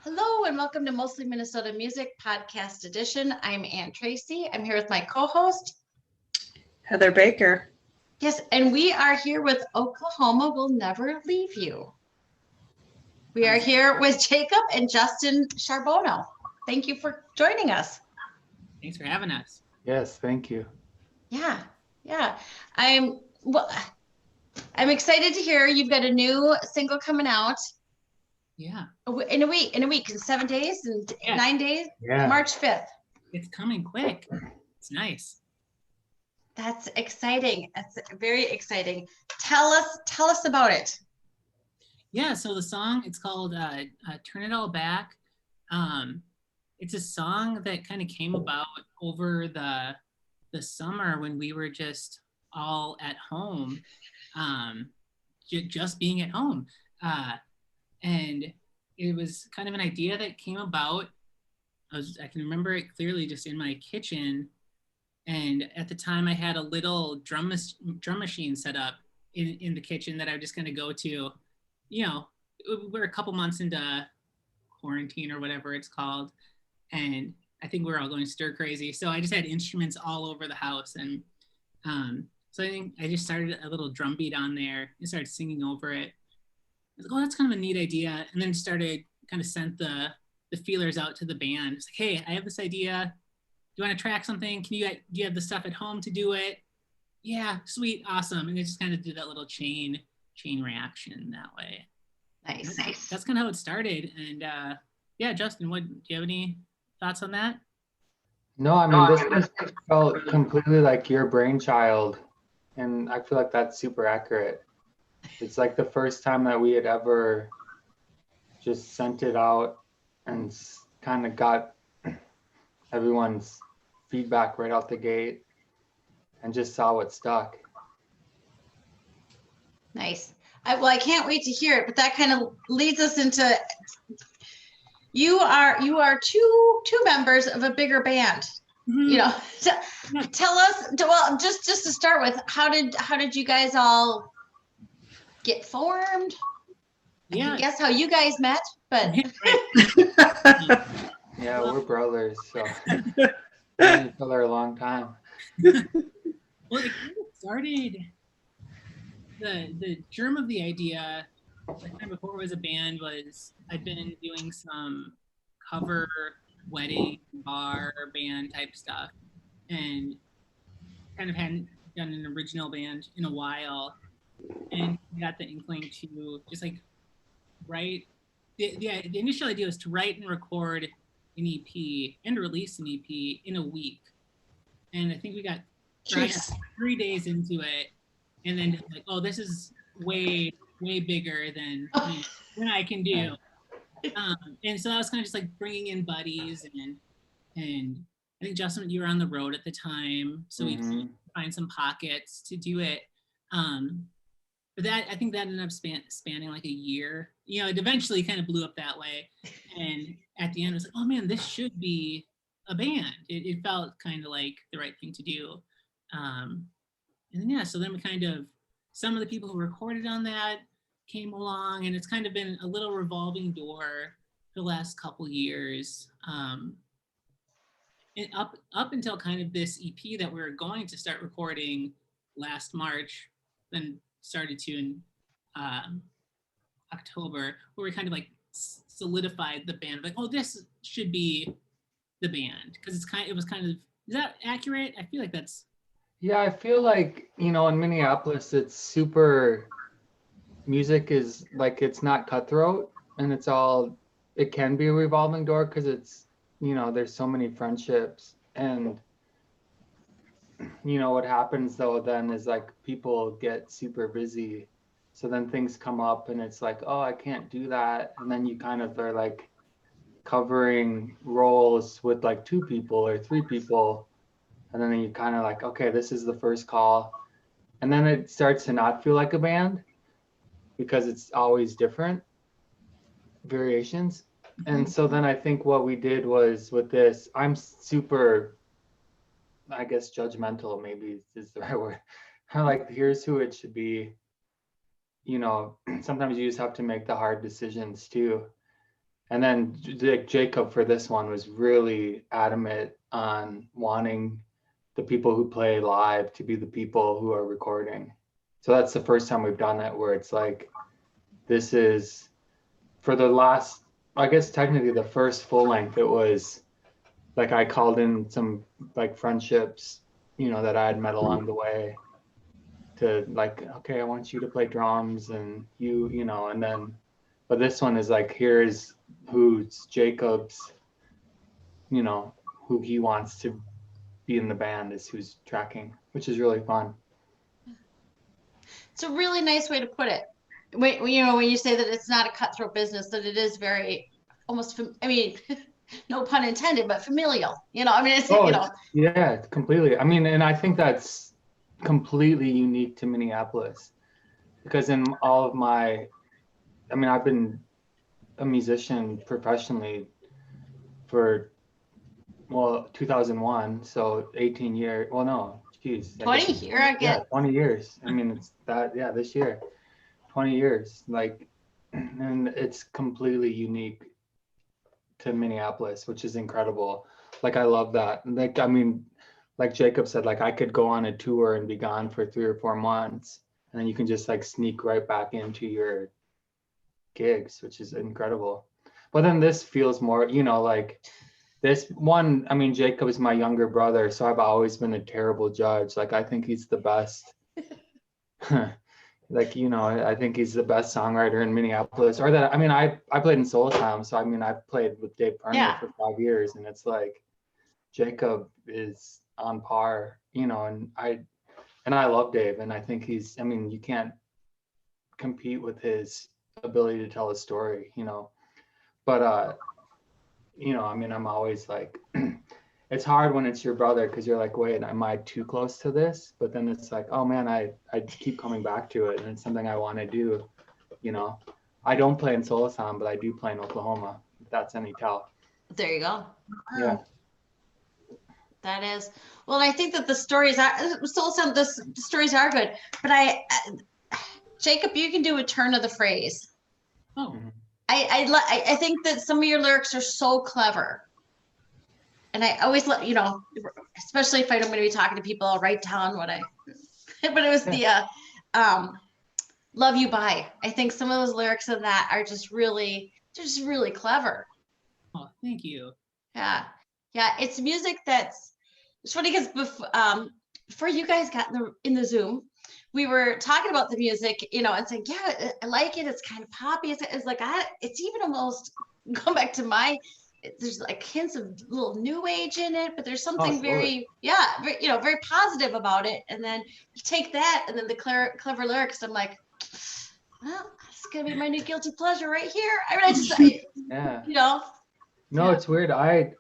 Hello and welcome to Mostly Minnesota Music Podcast Edition. I'm Ann Tracy. I'm here with my co-host, Heather Baker. Yes, and we are here with Oklahoma Will Never Leave You. We are here with Jacob and Justin Charbonneau. Thank you for joining us. Thanks for having us. Yes, thank you. Yeah. I'm excited to hear you've got a new single coming out. Yeah. In a week, in 7 days and 9 days. Yeah. March 5th. It's coming quick. It's nice. That's exciting. That's very exciting. Tell us about it. Yeah, so the song, it's called Turn It All Back. It's a song that kind of came about over the summer when we were just all at home, just being at home. And it was kind of an idea that came about. I can remember it clearly just in my kitchen. And at the time I had a little drum machine set up in the kitchen that I was just going to go to. You know, we're a couple months into quarantine or whatever it's called. And I think we're all going stir crazy. So I just had instruments all over the house. And so I think I just started a little drum beat on there and started singing over it. I was like, oh, that's kind of a neat idea. And then sent the feelers out to the band. It's like, hey, I have this idea. Do you want to track something? Do you have the stuff at home to do it? Yeah, sweet, awesome. And it just kind of did that little chain reaction that way. Nice. That's kind of how it started. And yeah, Justin, do you have any thoughts on that? No, I mean, this felt completely like your brainchild, and I feel like that's super accurate. It's like the first time that we had ever just sent it out and kind of got everyone's feedback right out the gate and just saw what stuck. Nice. I can't wait to hear it, but that kind of leads us into you are two members of a bigger band. Mm-hmm. You know, tell us. Well, just to start with, how did you guys all get formed? Yeah. I can guess how you guys met, but Yeah, we're brothers, so known each other a long time. Well, it kind of started. The germ of the idea, the time before it was a band, was I'd been doing some cover wedding bar band type stuff, and kind of hadn't done an original band in a while, and got the inkling to just like write. The initial idea was to write and record an EP and release an EP in a week, and I think we got 3 days into it. And then just like, oh, this is way bigger than I can do. And so I was kind of just like bringing in buddies, and I think Justin, you were on the road at the time, so we find some pockets to do it. But I think that ended up spanning like a year. You know, it eventually kind of blew up that way. And at the end, it was like, oh man, this should be a band. It felt kind of like the right thing to do. And yeah, so then we kind of, some of the people who recorded on that came along, and it's kind of been a little revolving door for the last couple years. And up until kind of this EP that we were going to start recording last March, then started to in October, where we kind of like solidified the band, like, oh, this should be the band, because it was kind of, is that accurate? I feel like that's. Yeah, I feel like, you know, in Minneapolis, it's super, music is like, it's not cutthroat, and it can be a revolving door because it's, you know, there's so many friendships. And, you know, what happens though then is like people get super busy. So then things come up and it's like, oh, I can't do that. And then you kind of are like covering roles with like 2 people or 3 people. And then you kind of like, okay, this is the first call. And then it starts to not feel like a band because it's always different variations. And so then I think what we did was with this, I'm super, I guess, judgmental maybe is the right word. I'm like, here's who it should be. You know, sometimes you just have to make the hard decisions too. And then Jacob for this one was really adamant on wanting the people who play live to be the people who are recording. So that's the first time we've done it where it's like, this is for the last, I guess technically the first full length, it was like I called in some like friendships, you know, that I had met along the way to like, okay, I want you to play drums and you know, and then, but this one is like, here's who's Jacob's, you know, who he wants to be in the band is who's tracking, which is really fun. It's a really nice way to put it. When you say that it's not a cutthroat business, that it is very almost, I mean, no pun intended, but familial. You know, I mean, it's, you know. Yeah, completely. I mean, and I think that's completely unique to Minneapolis because in all of my, I mean, I've been a musician professionally for, well, 2001, so 18 years. Well, no, geez. 20 here, I get. Yeah, 20 years. I mean, it's that, yeah, this year, 20 years. Like, and it's completely unique to Minneapolis, which is incredible. Like, I love that. Like, I mean, like Jacob said, like I could go on a tour and be gone for 3 or 4 months, and then you can just like sneak right back into your gigs, which is incredible. But then this feels more, you know, like this one, I mean, Jacob is my younger brother, so I've always been a terrible judge. Like, I think he's the best. Like, you know, I think he's the best songwriter in Minneapolis. Or that, I mean, I played in Soul Asylum, so I mean, I played with Dave Parnell for 5 years, and it's like Jacob is on par, you know, and I love Dave, and I think he's, I mean, you can't compete with his ability to tell a story, you know. But you know, I mean, I'm always like, it's hard when it's your brother because you're like, wait, am I too close to this? But then it's like, oh man, I keep coming back to it, and it's something I want to do, you know. I don't play in Soul Asylum, but I do play in Oklahoma, if that's any tell. There you go. Yeah. That is, well, I think that the stories are, the stories are good, but Jacob, you can do a turn of the phrase. Oh. I think that some of your lyrics are so clever. And I always let, you know, especially if I'm going to be talking to people, I'll write down what but it was the Love You Bye. I think some of those lyrics in that are just really clever. Oh, thank you. Yeah. Yeah. It's music it's funny because before you guys got in the Zoom, we were talking about the music, you know, and saying, yeah, I like it. It's kind of poppy. It's like, it's even almost going back to there's like hints of little new age in it, but there's something very positive about it. And then you take that and then the clever lyrics. I'm like, well, it's going to be my new guilty pleasure right here. I mean, yeah. You know. No, yeah. It's weird. I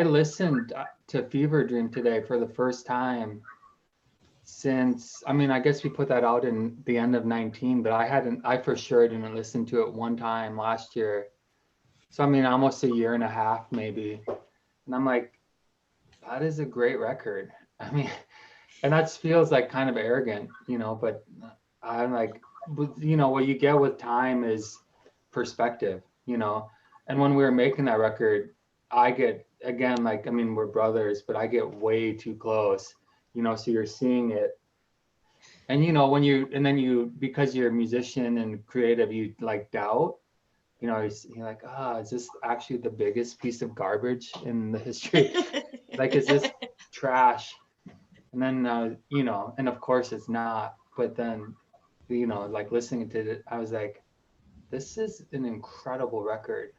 listened to Fever Dream today for the first time since, I mean, I guess we put that out in the end of 19, but I for sure didn't listen to it one time last year. So, I mean, almost a year and a half maybe. And I'm like, that is a great record. I mean, and that feels like kind of arrogant, you know, but I'm like, you know, what you get with time is perspective, you know. And when we were making that record, I get, again, like, I mean, we're brothers, but I get way too close, you know, so you're seeing it. And, you know, because you're a musician and creative, you like doubt, you know, you're like, is this actually the biggest piece of garbage in the history? Like, is this trash? And then, you know, and of course it's not, but then, you know, like listening to it, I was like, this is an incredible record.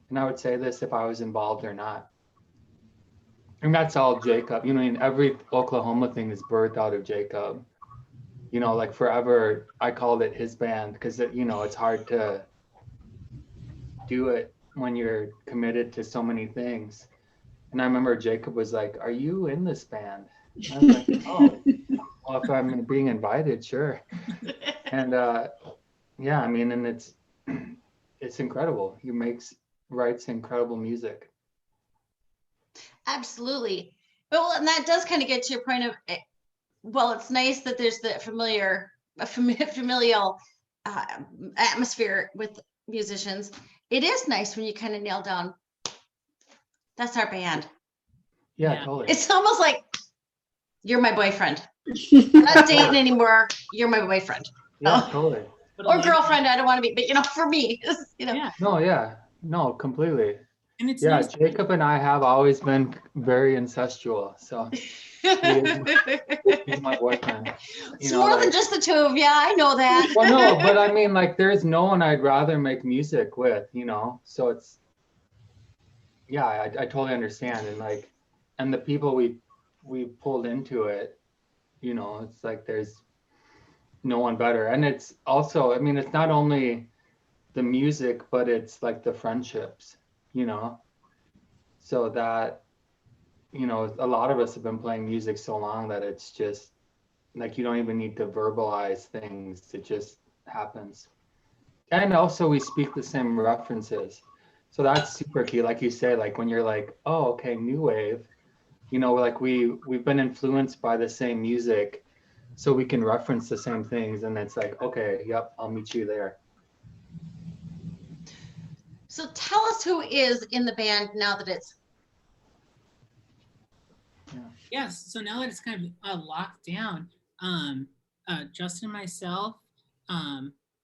And I would say this if I was involved or not. And that's all Jacob, you know, and every Oklahoma thing is birthed out of Jacob. You know, like forever, I called it his band because, you know, it's hard to do it when you're committed to so many things. And I remember Jacob was like, are you in this band? And I was like, oh, well, if I'm being invited, sure. And yeah, I mean, and it's incredible. He writes incredible music. Absolutely. Well, and that does kind of get to your point of, well, it's nice that there's the familial atmosphere with musicians, it is nice when you kind of nail down, that's our band. Yeah, Yeah. totally. It's almost like you're my boyfriend. We're not dating anymore. You're my boyfriend. Yeah, Oh. totally. But a Or lot- girlfriend. I don't want to be, but for me, Yeah, No, yeah. No, completely. and it's Yeah, nice. Jacob and I have always been very incestual. So he's my boyfriend. It's more than just the two of you. I know that. Well, no, but I mean, like, there's no one I'd rather make music with, So it's, yeah, I totally understand, and the people we pulled into it, it's like there's no one better, and it's also, I mean, it's not only the music, but it's like the friendships, so that, a lot of us have been playing music so long that it's just like you don't even need to verbalize things; it just happens. And also we speak the same references, so that's super key. Like you say, like when you're like, oh, okay, new wave, like we've been influenced by the same music, so we can reference the same things, and it's like, okay, yep, I'll meet you there. So tell us who is in the band now that it's. Yes. So now that it's kind of locked down, Justin and myself,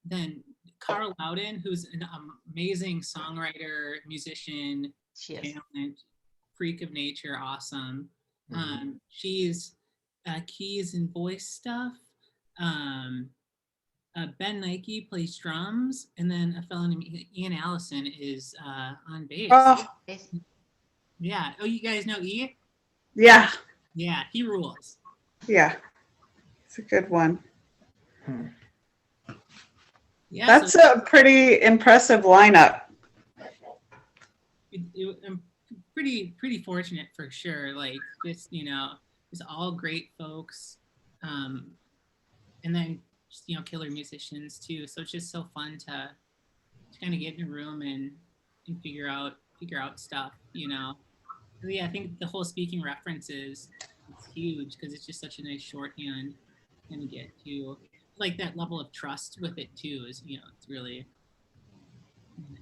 then Carl Loudon, who's an amazing songwriter, musician, She is. talent, freak of nature, awesome. Mhm. She's keys and voice stuff. Ben Nike plays drums, and then a fellow named Ian Allison is on bass. Oh, Yeah. Oh, you guys know E? yeah, Yeah, he rules. yeah. It's a good one. Yeah, That's so a pretty impressive lineup. I'm pretty fortunate for sure. Like just just all great folks, and then just, killer musicians too. So it's just so fun to kind of get in a room and figure out stuff. But yeah, I think the whole speaking references is huge because it's just such a nice shorthand and to get to like that level of trust with it too is it's really nice.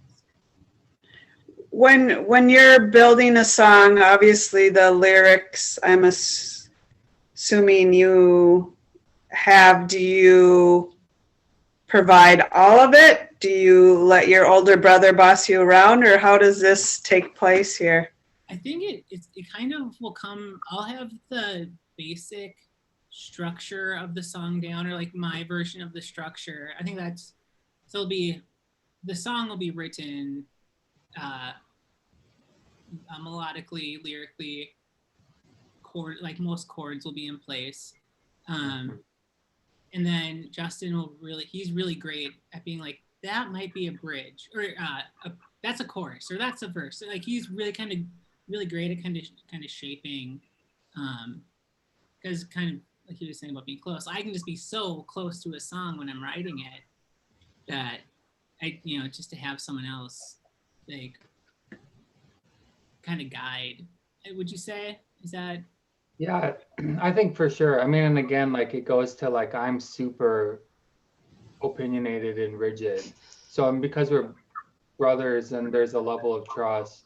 When you're building a song, obviously the lyrics, I'm assuming you have, do you provide all of it? Do you let your older brother boss you around, or how does this take place here? I think it kind of will come. I'll have the basic structure of the song down, or like my version of the structure. I think that's so. The song will be written melodically, lyrically. Like most chords will be in place, and then Justin he's really great at being like that might be a bridge, or that's a chorus, or that's a verse. So, like he's really great at kind of shaping, because kind of like he was saying about being close. I can just be so close to a song when I'm writing it that I just to have someone else like kind of guide. Would you say is that? Yeah, I think for sure. I mean, and again, like it goes to like I'm super opinionated and rigid. So because we're brothers and there's a level of trust,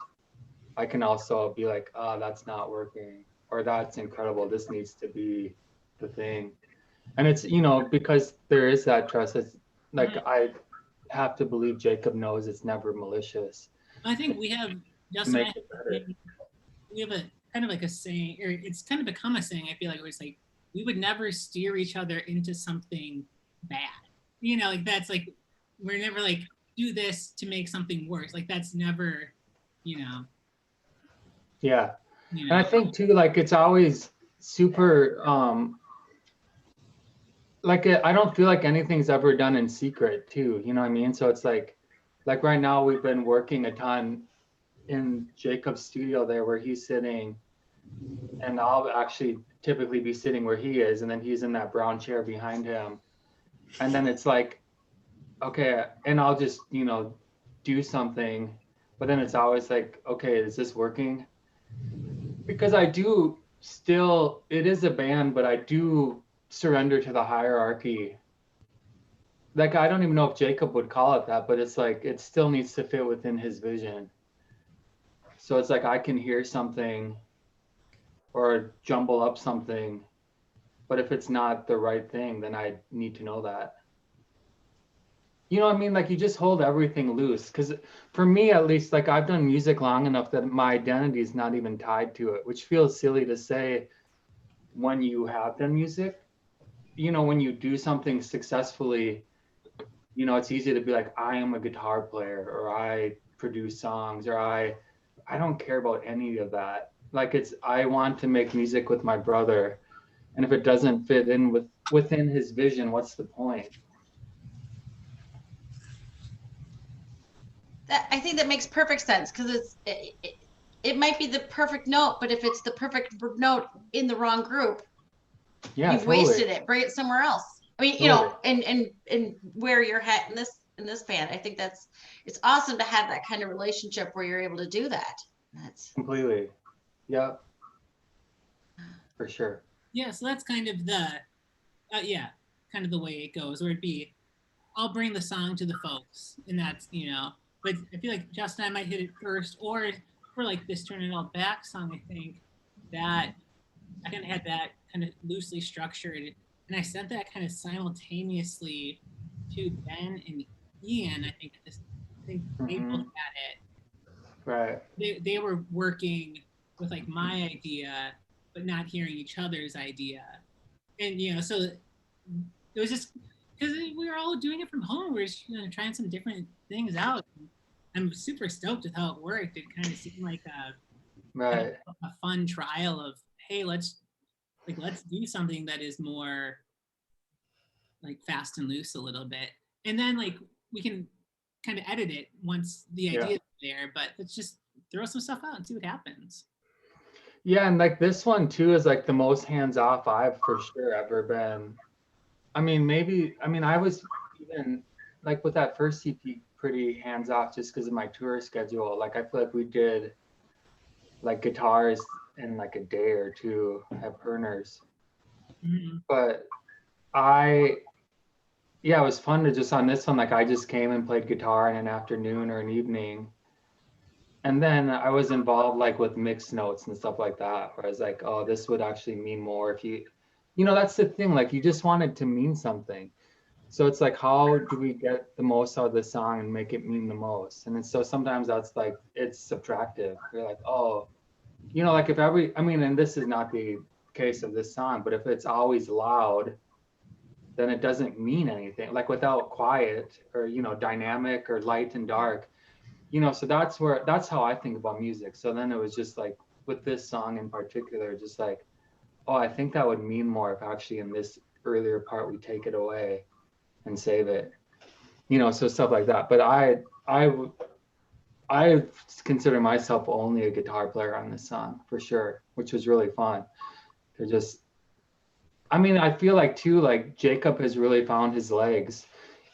I can also be like, oh, that's not working, or that's incredible. This needs to be the thing. And it's, because there is that trust, it's like I have to believe Jacob knows it's never malicious. I think we have Justin. Make it better. We have a kind of like a saying, or it's kind of become a saying. I feel like it was like we would never steer each other into something bad. Like that's like we're never like do this to make something worse. Like that's never, Yeah. you And I know. think too, like it's always super, I don't feel like anything's ever done in secret too, you know what I mean? So it's like right now we've been working a ton in Jacob's studio there where he's sitting, and I'll actually typically be sitting where he is, and then he's in that brown chair behind him. And then it's like, okay, and I'll just, do something, but then it's always like, okay, is this working? Because I do still, it is a band, but I do surrender to the hierarchy like I don't even know if Jacob would call it that, but it's like it still needs to fit within his vision. So it's like I can hear something or jumble up something, but if it's not the right thing, then I need to know that. You know what I mean? Like you just hold everything loose. Because for me, at least, like I've done music long enough that my identity is not even tied to it, which feels silly to say when you have done music. You know, when you do something successfully, you know, it's easy to be like, I am a guitar player, or I produce songs, or I don't care about any of that. Like it's, I want to make music with my brother, and if it doesn't fit in within his vision, what's the point? That, I think that makes perfect sense because it might be the perfect note, but if it's the perfect note in the wrong group, Yeah, you've totally. wasted it. Bring it somewhere else. I mean, you Totally. know, and wear your hat in this band. I think that's it's awesome to have that kind of relationship where you're able to do that. That's Completely. Yeah, for sure. Yeah, so that's kind of the yeah, kind of the way it goes. Where it'd be, I'll bring the song to the folks, and that's But I feel like Justin, I might hit it first, or for like this "Turn It All Back" song, I think that I kind of had that kind of loosely structured, and I sent that kind of simultaneously to Ben and Ian. I think they both Hmm. had it. Right. They were working with like my idea, but not hearing each other's idea, and so it was just because we were all doing it from home. We were just, trying some different things out. I'm super stoked with how it worked. It kind of seemed like Right. a fun trial of, hey, let's do something that is more like fast and loose a little bit, and then like we can kind of edit it once the Yeah. idea is there. But let's just throw some stuff out and see what happens. Yeah, and like this one too is like the most hands off I've for sure ever been. I mean, maybe, I mean, I was even like with that first CP pretty hands off just because of my tour schedule. Like I feel like we did like guitars in like a day or two at Perner's. Mm-hmm. But I, yeah, it was fun to just on this one, like I just came and played guitar in an afternoon or an evening. And then I was involved like with mixed notes and stuff like that, where I was like, oh, this would actually mean more if you know, that's the thing, like you just want it to mean something. So it's like, how do we get the most out of the song and make it mean the most? And so sometimes that's like, it's subtractive. You're like, oh, you know, like if every, I mean, and this is not the case of this song, but if it's always loud, then it doesn't mean anything. Like without quiet or, you know, dynamic or light and dark, you know, so that's how I think about music. So then it was just like with this song in particular, just like, oh, I think that would mean more if actually in this earlier part we take it away and save it, you know, so stuff like that. But I consider myself only a guitar player on this song for sure, which was really fun to just. I mean, I feel like too, like Jacob has really found his legs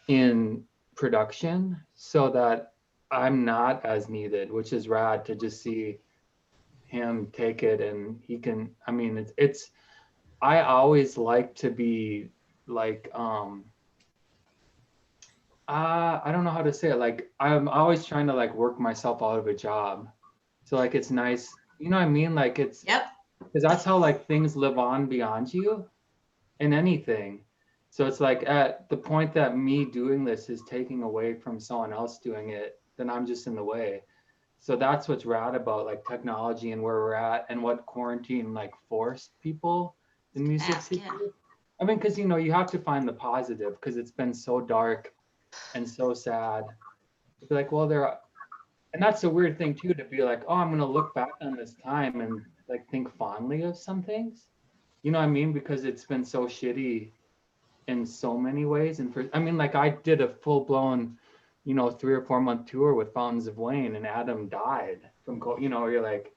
in production, so that I'm not as needed, which is rad to just see him take it and he can. I mean, it's. I always like to be like I don't know how to say it. Like I'm always trying to like work myself out of a job. So like it's nice, you know what I mean? Like it's yep. because that's how like things live on beyond you in anything. So it's like at the point that me doing this is taking away from someone else doing it, then I'm just in the way. So that's what's rad about like technology and where we're at and what quarantine like forced people in music Ask to yeah. do. I mean, because you know, you have to find the positive because it's been so dark and so sad. To be like, well, there are, and that's a weird thing too, to be like, oh, I'm gonna look back on this time and like think fondly of some things. You know what I mean? Because it's been so shitty in so many ways. And for, I mean, like I did a full blown, you know, 3 or 4 month tour with Fountains of Wayne, and Adam died from, you know, you're like,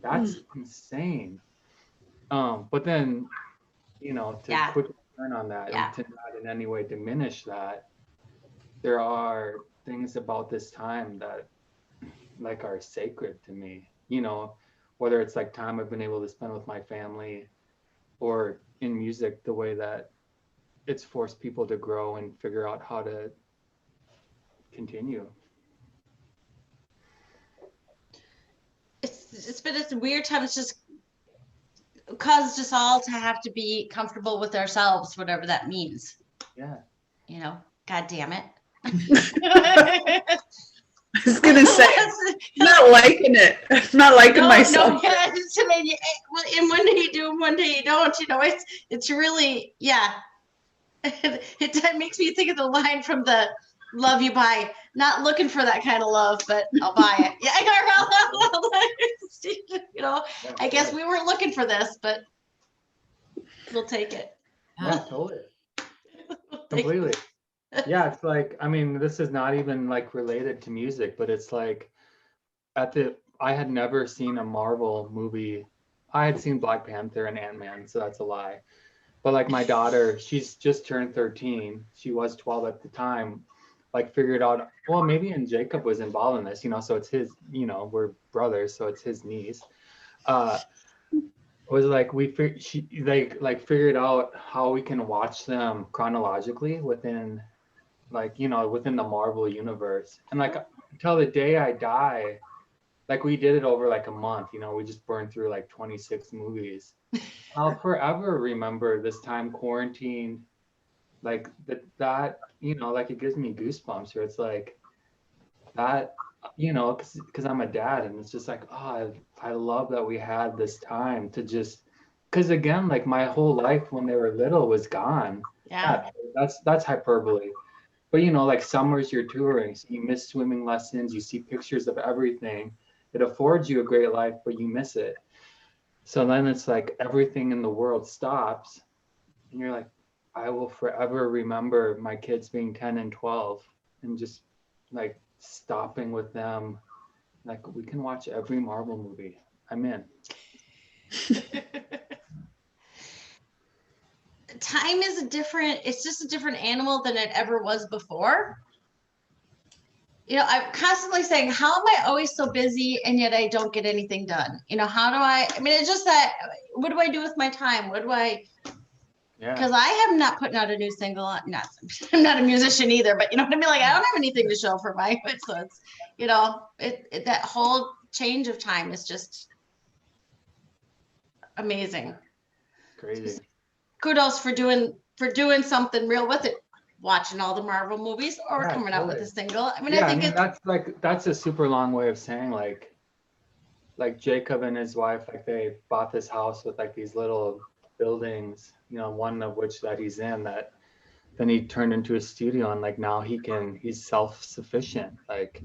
that's insane. But then, you know, to Yeah. quickly turn on that Yeah. and to not in any way diminish that, there are things about this time that like are sacred to me, you know, whether it's like time I've been able to spend with my family or in music the way that it's forced people to grow and figure out how to continue. It's been a weird time. It's just caused us all to have to be comfortable with ourselves, whatever that means. Yeah. You know, God damn it. I was gonna say, I'm not liking it. I'm not liking myself. No, yeah, it's, I mean, and one day you do, one day you don't. You know, it's really, yeah. It makes me think of the line from the Love You Buy. Not looking for that kind of love, but I'll buy it. Yeah, you know, I guess we weren't looking for this, but we'll take it. Yeah, totally. Completely. Yeah, it's like, I mean, this is not even like related to music, but it's like I had never seen a Marvel movie. I had seen Black Panther and Ant-Man, so that's a lie. But like my daughter, she's just turned 13. She was 12 at the time, like figured out, well, maybe and Jacob was involved in this, you know, so it's his, you know, we're brothers, so it's his niece. Was like they like figured out how we can watch them chronologically within, like, you know, within the Marvel universe. And like until the day I die, like we did it over like a month, you know, we just burned through like 26 movies. I'll forever remember this time quarantined, like that, you know, like it gives me goosebumps, or it's like that, you know, because I'm a dad, and it's just like, oh, I love that we had this time to just, because again, like my whole life when they were little was gone. Yeah. That's hyperbole. But you know, like summers you're touring, so you miss swimming lessons, you see pictures of everything. It affords you a great life, but you miss it. So then it's like everything in the world stops, and you're like, I will forever remember my kids being 10 and 12 and just like stopping with them. Like we can watch every Marvel movie. I'm in. Time is it's just a different animal than it ever was before. You know, I'm constantly saying, how am I always so busy and yet I don't get anything done? You know, how do I mean, it's just that, what do I do with my time? What do I, because I have not putting out a new single. I'm not a musician either, but you know what I mean? Like, I don't have anything to show for my, so it's, you know, that whole change of time is just amazing. Crazy. Kudos for doing something real with it, watching all the Marvel movies or coming out with a single. I mean, yeah, I think that's a super long way of saying like Jacob and his wife, like they bought this house with like these little buildings, you know, one of which that he's in, that then he turned into a studio, and like now he's self-sufficient, like,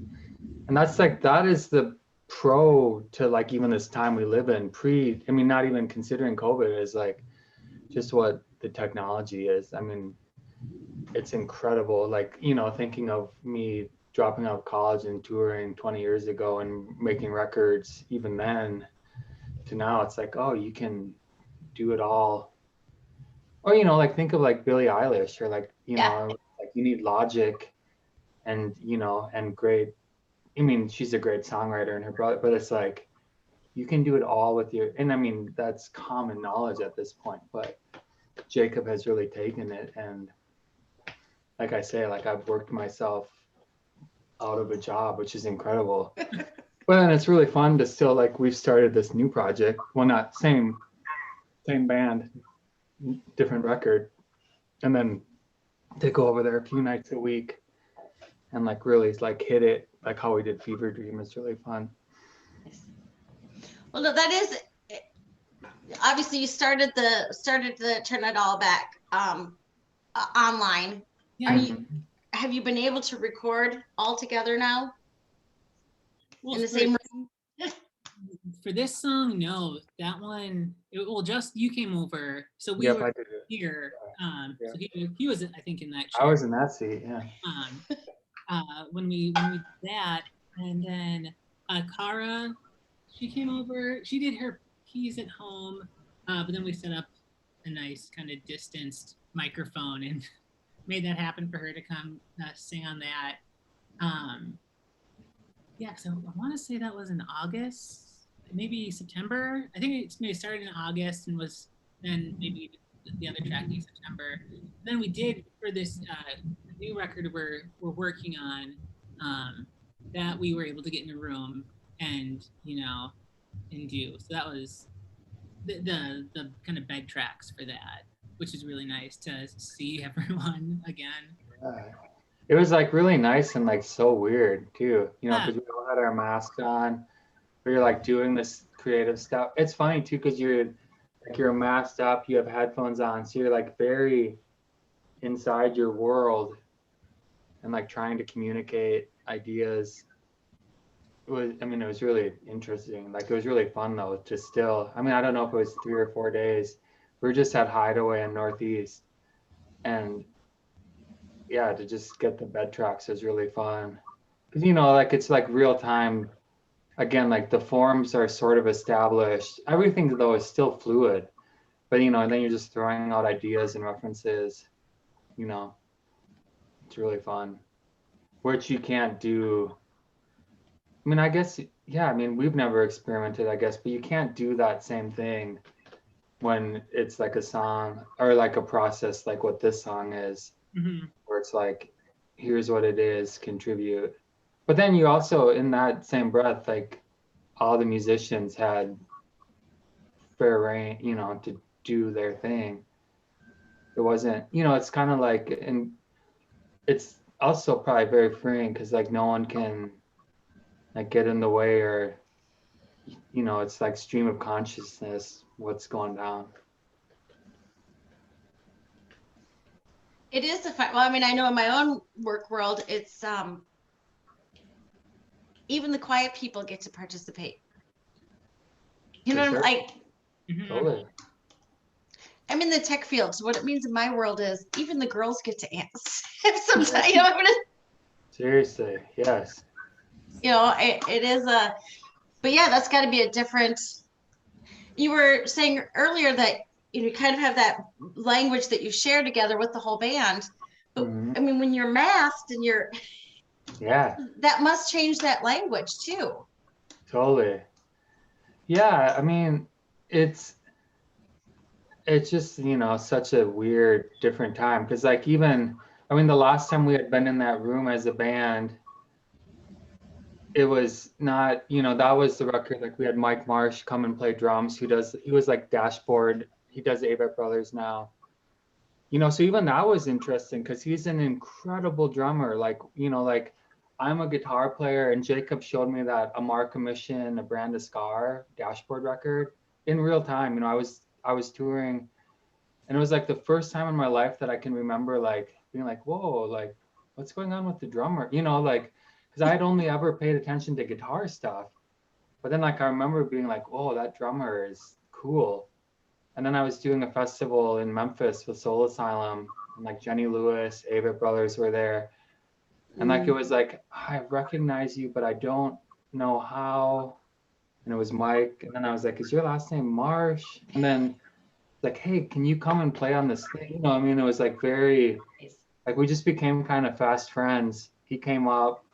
and that's like, that is the pro to like even this time we live in, I mean, not even considering COVID, is like just what the technology is. I mean, it's incredible. Like, you know, thinking of me dropping out of college and touring 20 years ago and making records even then to now, it's like, oh, you can do it all. Or, you know, like think of like Billie Eilish, or like, you know, like you need Logic and, you know, and great, I mean, she's a great songwriter and her brother, but it's like, you can do it all with and I mean, that's common knowledge at this point, but Jacob has really taken it. And like I say, like I've worked myself out of a job, which is incredible. But then it's really fun to still, like, we've started this new project. Well, not same band, different record. And then to go over there a few nights a week and like really like hit it, like how we did Fever Dream, is really fun. Well, no, that is obviously you started to turn it all back online. Yeah. Have you been able to record all together now? Well, in the same room? For this song, no. That one, just you came over, so we were here. So he was, I think, in that chair. I was in that seat, yeah. When we did that, and then Cara, she came over. She did her keys at home, but then we set up a nice kind of distanced microphone and made that happen for her to come sing on that. Yeah, so I want to say that was in August, maybe September. I think it maybe started in August and was then maybe the other track in September. Then we did for this new record we're working on, that we were able to get in a room and and do. So that was the kind of bed tracks for that, which is really nice to see everyone again. Yeah. It was like really nice and like so weird too, Yeah. because we all had our masks on. We were like doing this creative stuff. It's funny too, because you're masked up, you have headphones on, so you're like very inside your world and like trying to communicate ideas. It was really interesting. Like it was really fun though to still, I don't know if it was 3 or 4 days. We were just at Hideaway in Northeast, and yeah, to just get the bed tracks was really fun. Because like it's like real time. Again, like the forms are sort of established. Everything though is still fluid, but and then you're just throwing out ideas and references. It's really fun, which you can't do. I guess, yeah, we've never experimented, I guess, but you can't do that same thing when it's like a song or like a process like what this song is, Mm-hmm. where it's like, here's what it is, contribute. But then you also, in that same breath, like all the musicians had fair reign, to do their thing. It wasn't, it's kind of like, and it's also probably very freeing because like no one can like get in the way, or it's like stream of consciousness what's going down. It is a fun. Well, I know in my own work world, it's even the quiet people get to participate. You know, For sure. like Mm-hmm. Totally. I'm in the tech field, so what it means in my world is even the girls get to answer. Sometimes, Seriously, yes. it is a. But yeah, that's got to be a different. You were saying earlier that you kind of have that language that you share together with the whole band. But Mhm. when you're masked and Yeah, that must change that language too. totally. Yeah, it's just, such a weird, different time. Because like even, the last time we had been in that room as a band, it was not, that was the record. Like we had Mike Marsh come and play drums, he was like Dashboard. He does Avett Brothers now. So even that was interesting because he's an incredible drummer. Like, like I'm a guitar player, and Jacob showed me that Amarka Mission, a Brand of Scar Dashboard record in real time. I was touring, and it was like the first time in my life that I can remember like being like, whoa, like what's going on with the drummer? Like because I had only ever paid attention to guitar stuff, but then like I remember being like, whoa, that drummer is cool. And then I was doing a festival in Memphis with Soul Asylum, and like Jenny Lewis, Avett Brothers were there. And like it was like, I recognize you, but I don't know how. And it was Mike. And then I was like, is your last name Marsh? And then like, hey, can you come and play on this thing? It was like very, like we just became kind of fast friends. He came up.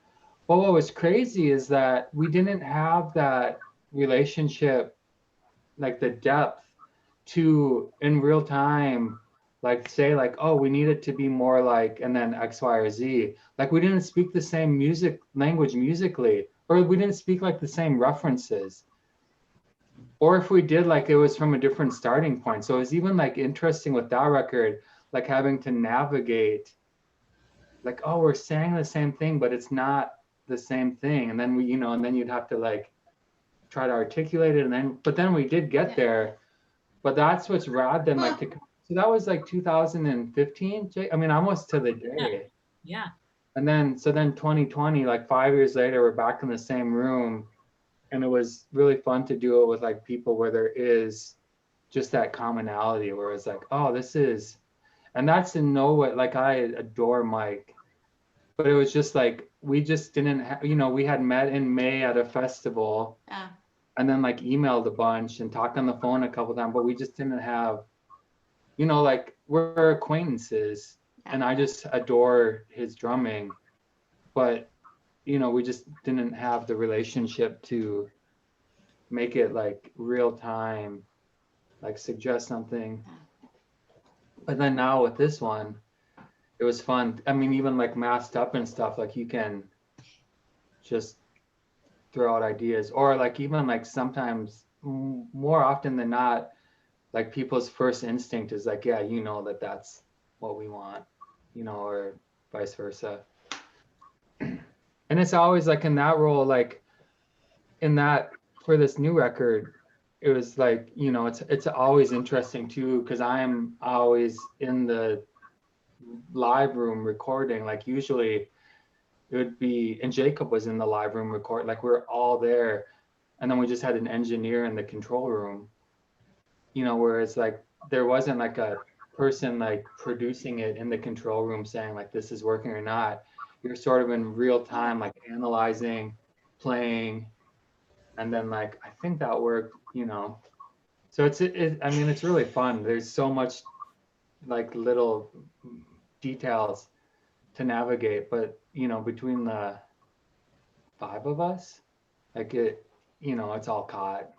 But what was crazy is that we didn't have that relationship, like the depth to in real time like say like, oh, we need it to be more like, and then X, Y, or Z. Like we didn't speak the same language musically, or we didn't speak like the same references, or if we did, like it was from a different starting point. So it was even like interesting with that record, like having to navigate like, oh, we're saying the same thing but it's not the same thing, and then we and then you'd have to like try to articulate it, and then we did get there. But that's what's rad then, like so that was like 2015, Jay. Almost to the day. Yeah. And then 2020, like 5 years later, we're back in the same room, and it was really fun to do it with like people where there is just that commonality, where it's like, oh, this is, and that's in no way like I adore Mike, but it was just like we just didn't have, we had met in May at a festival. Yeah. And then like emailed a bunch and talked on the phone a couple times, but we just didn't have, like we're acquaintances, and I just adore his drumming, but we just didn't have the relationship to make it like real time, like suggest something. But then now with this one, it was fun. I mean, even like masked up and stuff, like you can just throw out ideas, or like even like sometimes more often than not, like people's first instinct is like, yeah, you know that that's what we want, you know, or vice versa. And it's always like in that role, like in that for this new record, it was like, you know, it's always interesting too, because I'm always in the live room recording. Like usually it would be, and Jacob was in the live room record, like we're all there, and then we just had an engineer in the control room, you know, whereas like there wasn't like a person like producing it in the control room saying like this is working or not. You're sort of in real time, like analyzing, playing, and then like I think that worked, you know. So I mean it's really fun. There's so much like little details to navigate, but you know, between the five of us, like it, you know, it's all caught.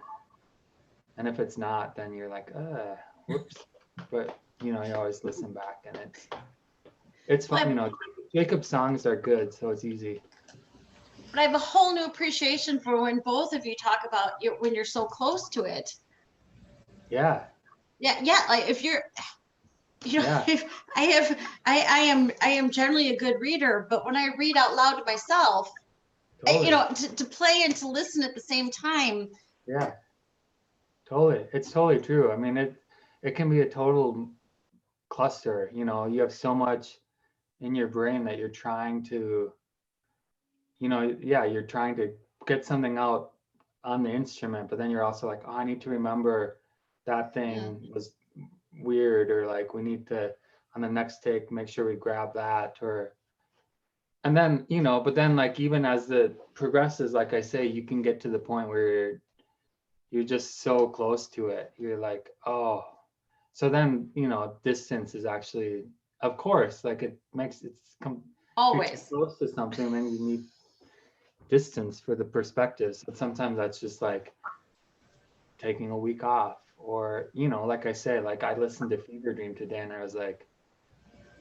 And if it's not, then you're like, whoops. But you know, you always listen back, and it's fun. You know, Jacob's songs are good, so it's easy. But I have a whole new appreciation for when both of you talk about when you're so close to it. Yeah. Yeah. Like if you're, you know, Yeah. if I am generally a good reader, but when I read out loud to myself, Totally. you know, to play and to listen at the same time. Yeah. Totally. It's totally true. I mean, it can be a total cluster. You know, you have so much in your brain that you're trying to, you know, yeah, you're trying to get something out on the instrument, but then you're also like, oh, I need to remember that thing was weird, or like we need to on the next take make sure we grab that, or and then, you know, but then like even as the progresses, like I say, you can get to the point where you're just so close to it. You're like, oh, so then, you know, distance is actually, of course, like it makes Always. If you're too close to something, then you need distance for the perspectives. But sometimes that's just like taking a week off, or, you know, like I say, like I listened to Fever Dream today and I was like,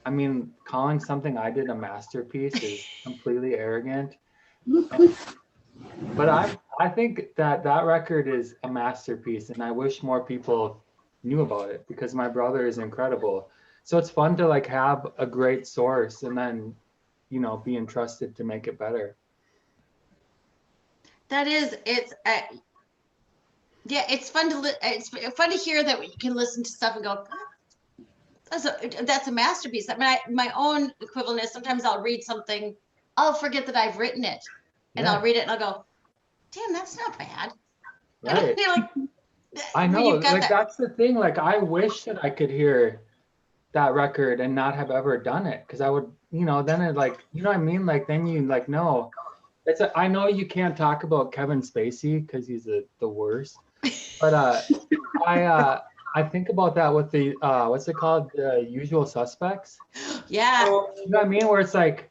I mean, calling something I did a masterpiece is completely arrogant. But I think that that record is a masterpiece, and I wish more people knew about it because my brother is incredible. So it's fun to like have a great source and then, you know, be entrusted to make it better. That is, yeah, it's fun it's fun to hear that you can listen to stuff and go, that's a masterpiece. I mean, my own equivalent is sometimes I'll read something, I'll forget that I've written it, and Yeah. I'll read it and I'll go, damn, that's not bad. Right. You're like, I when know, you've got like that. that's the thing. Like I wish that I could hear that record and not have ever done it, because I would, you know, then it like, you know what I mean? Like then you like, no, I know you can't talk about Kevin Spacey because he's the worst, but I think about that with the what's it called, the Usual Suspects. Yeah. You know what I mean? Where it's like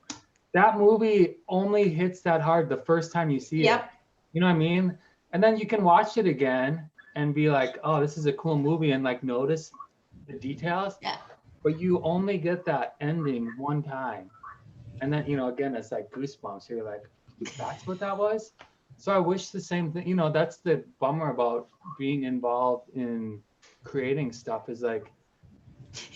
that movie only hits that hard the first time you see it. You know what I mean? And then you can watch it again and be like, oh, this is a cool movie, and like notice the details. Yeah. But you only get that ending one time. And then, you know, again, it's like goosebumps. You're like, that's what that was? So I wish the same thing, you know, that's the bummer about being involved in creating stuff, is like,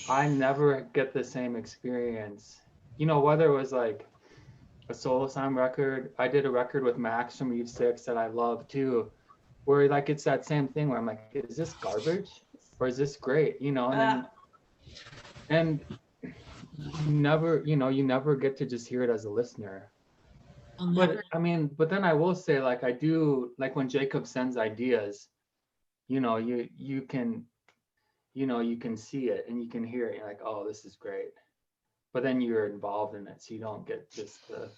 I never get the same experience. You know, whether it was like a solo sound record, I did a record with Max from Eve 6 that I love too, where like it's that same thing where I'm like, is this garbage or is this great? You know, and then, and you never get to just hear it as a listener. But I mean, but then I will say, like, I do like when Jacob sends ideas, you know, you can, you know, you can see it and you can hear it. You're like, oh, this is great. But then you're involved in it, so you don't get just the.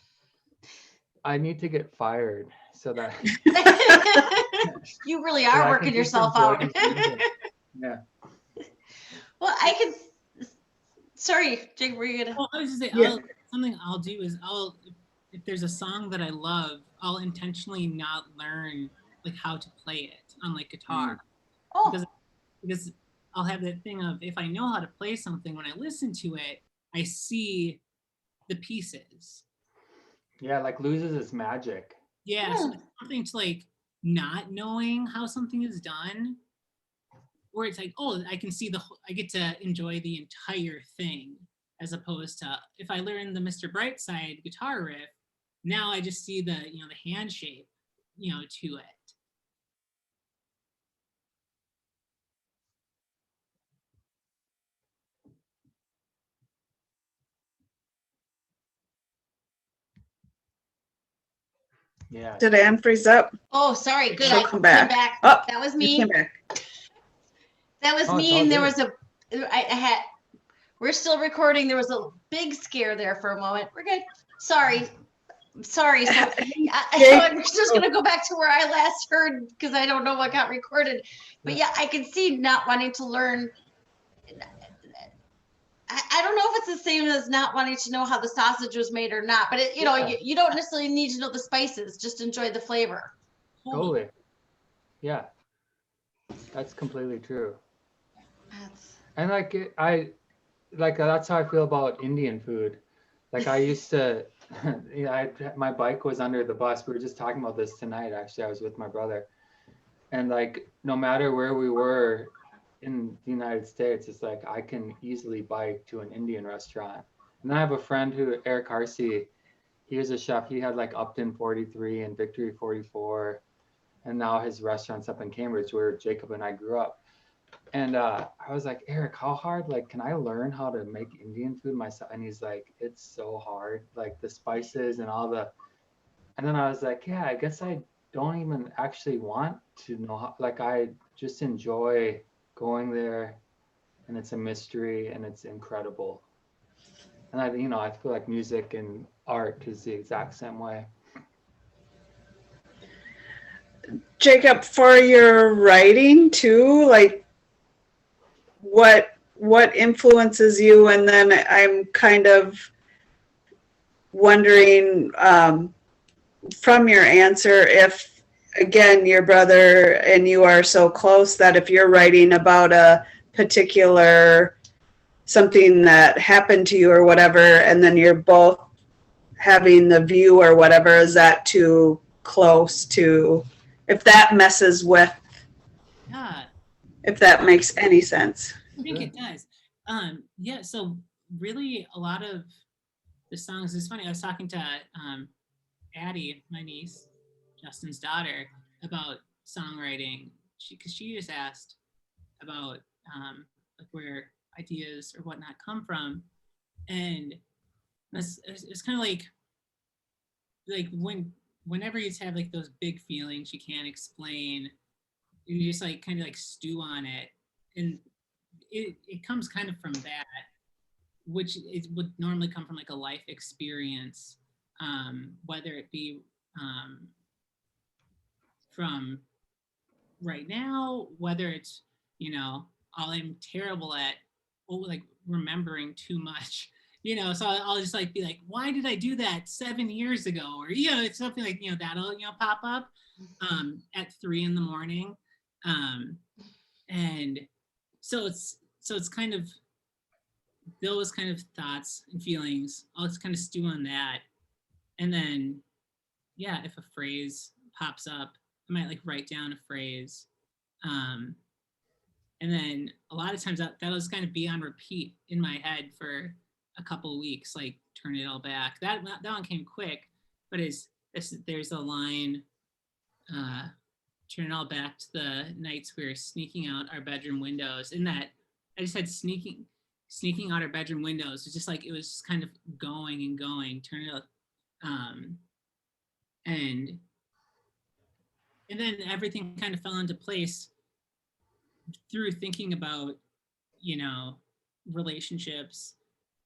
I need to get fired so that. You really are working yourself out. Yeah. Well, I can. Sorry, Jake, were you gonna? Well, I was just saying, Yeah. something I'll do is if there's a song that I love, I'll intentionally not learn like how to play it on like guitar. Oh. Because I'll have that thing of if I know how to play something, when I listen to it, I see the pieces. Yeah, like loses its magic. Yeah, so it's something to like not knowing how something is done, where it's like, oh, I can see I get to enjoy the entire thing, as opposed to if I learn the Mr. Brightside guitar riff, now I just see the, the hand shape, to it. Yeah. Did Anne freeze up? Oh, sorry. Good. She'll I come came back. back. Oh, That was You came me. back. That was Oh, it's me. all And there good. was I had, we're still recording. There was a big scare there for a moment. We're good. Sorry. Sorry. So I'm just going to go back to where I last heard because I don't know what got recorded. But yeah, I can see not wanting to learn. I don't know if it's the same as not wanting to know how the sausage was made or not, but it, Yeah. you don't necessarily need to know the spices, just enjoy the flavor. Totally. Yeah. That's completely true. And that's how I feel about Indian food. Like I used to, my bike was under the bus. We were just talking about this tonight. Actually, I was with my brother, and like no matter where we were in the United States, it's like I can easily bike to an Indian restaurant. And then I have a friend Eric Harsey, he was a chef. He had like Upton 43 and Victory 44, and now his restaurant's up in Cambridge where Jacob and I grew up. And I was like, Eric, how hard? Like, can I learn how to make Indian food myself? And he's like, it's so hard, like the spices and all the. And then I was like, yeah, I guess I don't even actually want to know how. Like, I just enjoy going there, and it's a mystery, and it's incredible. And I feel like music and art is the exact same way. Jacob, for your writing too, like what influences you? And then I'm kind of wondering from your answer if, again, your brother and you are so close that if you're writing about a particular something that happened to you or whatever, and then you're both having the view or whatever, is that too close to, if that messes with, Yeah, if that makes any sense? I think it does. Yeah, so really a lot of the songs, it's funny, I was talking to Addie, my niece, Justin's daughter, about songwriting. Because she just asked about like where ideas or whatnot come from. And it's kind of like whenever you have like those big feelings you can't explain, you just like kind of like stew on it. And it comes kind of from that, which would normally come from like a life experience, whether it be from right now, whether it's, all I'm terrible at, like remembering too much, so I'll just like be like, why did I do that 7 years ago? Or, it's something like, that'll, pop up at 3 a.m. And so it's kind of those kind of thoughts and feelings. I'll just kind of stew on that. And then, yeah, if a phrase pops up, I might like write down a phrase. And then a lot of times that'll just kind of be on repeat in my head for a couple of weeks, like turn it all back. That one came quick, but there's a line, turn it all back to the nights we were sneaking out our bedroom windows. In that, I just had sneaking out our bedroom windows. It's just like, it was just kind of going and going, turn it up. And then everything kind of fell into place through thinking about, relationships.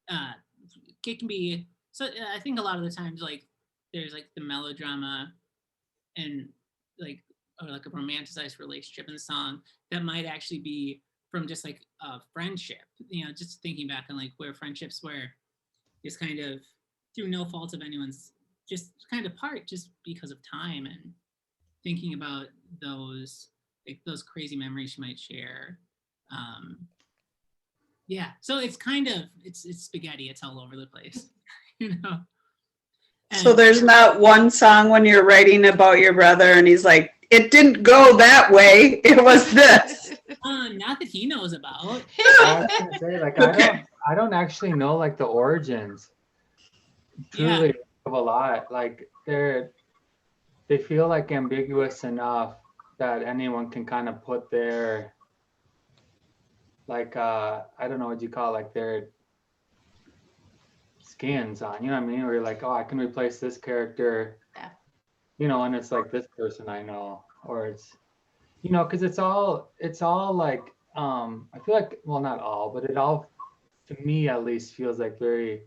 It can be, so I think a lot of the times, like there's like the melodrama and like, or like a romanticized relationship in the song that might actually be from just like a friendship, just thinking back on like where friendships were just kind of through no fault of anyone's, just kind of part just because of time, and thinking about those, like those crazy memories you might share. Yeah, so it's kind of it's spaghetti. It's all over the place, you know. So And- there's not one song when you're writing about your brother and he's like, it didn't go that way. It was this. not that he knows about. I was gonna say, like, I don't actually know like the origins truly of a lot. Like they feel like ambiguous enough that anyone can kind of put their like I don't know what you call it, like their skins on, you know what I mean? Where you're like, oh, I can replace this character, Yeah. you know, and it's like this person I know, or it's, you know, because it's all like, I feel like, well, not all, but it all, to me at least, feels like very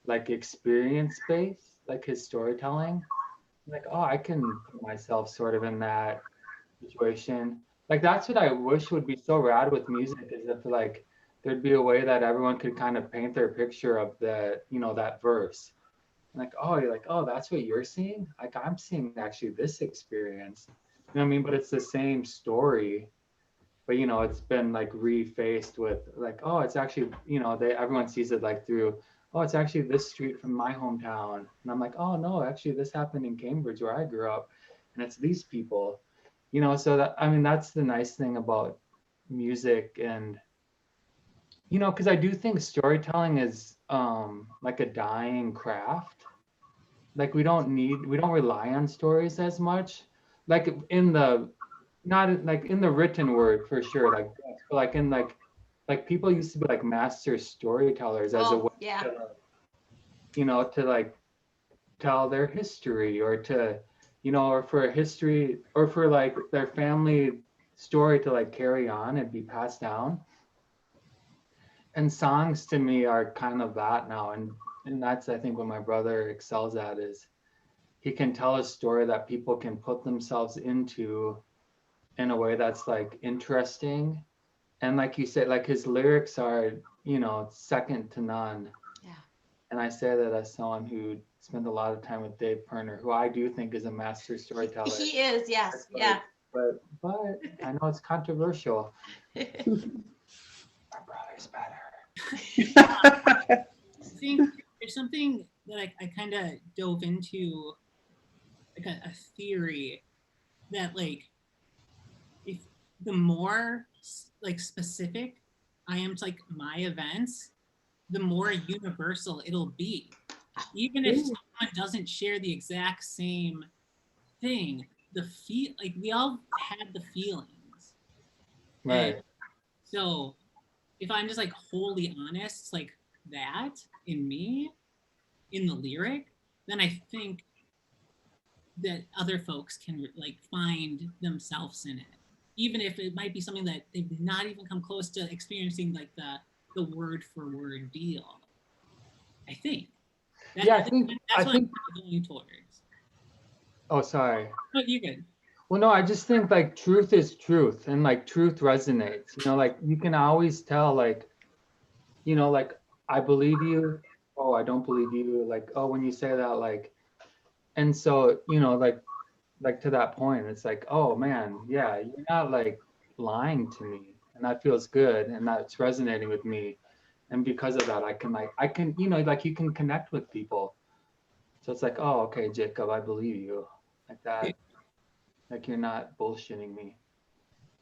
like experience based, like his storytelling. Like, oh, I can put myself sort of in that situation. Like that's what I wish would be so rad with music is if like there'd be a way that everyone could kind of paint their picture of the, you know, that verse. Like, oh, you're like, oh, that's what you're seeing? Like I'm seeing actually this experience. You know what I mean? But it's the same story. But you know, it's been like refaced with like, oh, it's actually, you know, everyone sees it like through, oh, it's actually this street from my hometown. And I'm like, oh no, actually this happened in Cambridge where I grew up. And it's these people. You know, so that, I mean, that's the nice thing about music. And you know, because I do think storytelling is like a dying craft. Like we don't rely on stories as much, like in the, not like in the written word for sure, like books, but like in like people used to be like master storytellers as a way Oh, yeah. to, you know, to like tell their history, or to, you know, or for history, or for like their family story to like carry on and be passed down. And songs to me are kind of that now. And that's, I think, what my brother excels at is he can tell a story that people can put themselves into in a way that's like interesting. And like you said, like his lyrics are, you know, second to none. Yeah. And I say that as someone who spent a lot of time with Dave Pirner, who I do think is a master storyteller. He is, yes, yeah. But I know it's controversial. My brother's better. I think there's something that I kind of dove into, like a theory that like if the more like specific I am to like my events, the more universal it'll be. Even if someone doesn't share the exact same thing, the feel, like we all had the feelings. Right. And so if I'm just like wholly honest, like that in me, in the lyric, then I think that other folks can like find themselves in it, even if it might be something that they've not even come close to experiencing, like the word for word deal. I think. Yeah, I think that's what I'm going towards. Oh, sorry. No, you're good. Well, no, I just think like truth is truth, and like truth resonates. You know, like you can always tell, like, you know, like I believe you. Oh, I don't believe you. Like, oh, when you say that, like, and so, you know, like to that point, it's like, oh man, yeah, you're not like lying to me, and that feels good, and that's resonating with me, and because of that, I can, you know, like you can connect with people. So it's like, oh, okay, Jacob, I believe you, like that. Like you're not bullshitting me.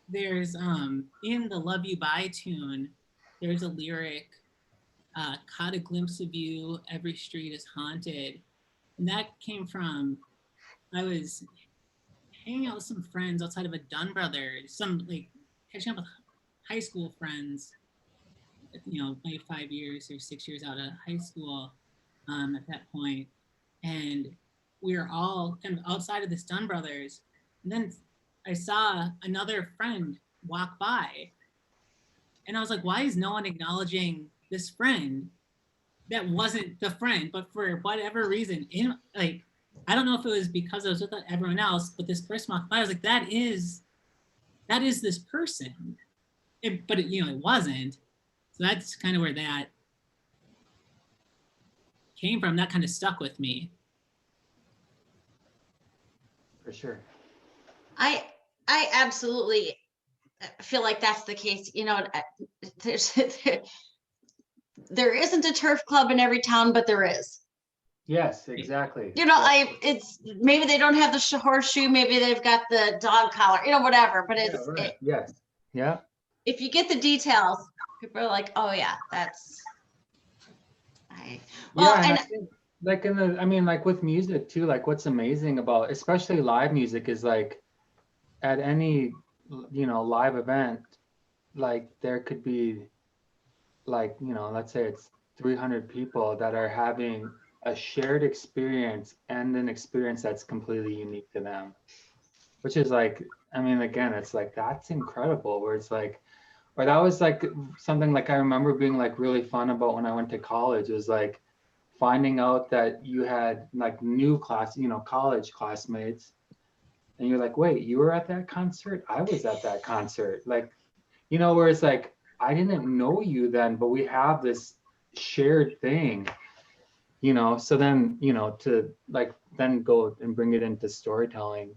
There's in the Love You Bye tune, there's a lyric, caught a glimpse of you, every street is haunted. And that came from, I was hanging out with some friends outside of a Dunn Brothers, some like catching up with high school friends, you know, maybe 5 years or 6 years out of high school at that point. And we were all kind of outside of this Dunn Brothers. And then I saw another friend walk by. And I was like, why is no one acknowledging this friend that wasn't the friend, but for whatever reason, like, I don't know if it was because I was with everyone else, but this person walked by. I was like, that is this person. But you know, it wasn't. So that's kind of where that came from. That kind of stuck with me. For sure. I absolutely feel like that's the case, there's, there isn't a turf club in every town, but there is. Yes, exactly. It's maybe they don't have the horseshoe, maybe they've got the dog collar, whatever, but Yeah, right. Yes. Yeah. if you get the details, people are like, oh yeah, that's, well, Yeah, and and I think like I mean, like with music too, like what's amazing about especially live music is like at any live event, like there could be like, let's say it's 300 people that are having a shared experience and an experience that's completely unique to them, which is like, I mean, again, it's like that's incredible where it's like, or that was like something like I remember being like really fun about when I went to college was like finding out that you had like new class, college classmates, and you're like, wait, you were at that concert? I was at that concert. Like, where it's like, I didn't know you then, but we have this shared thing, so then, to like then go and bring it into storytelling.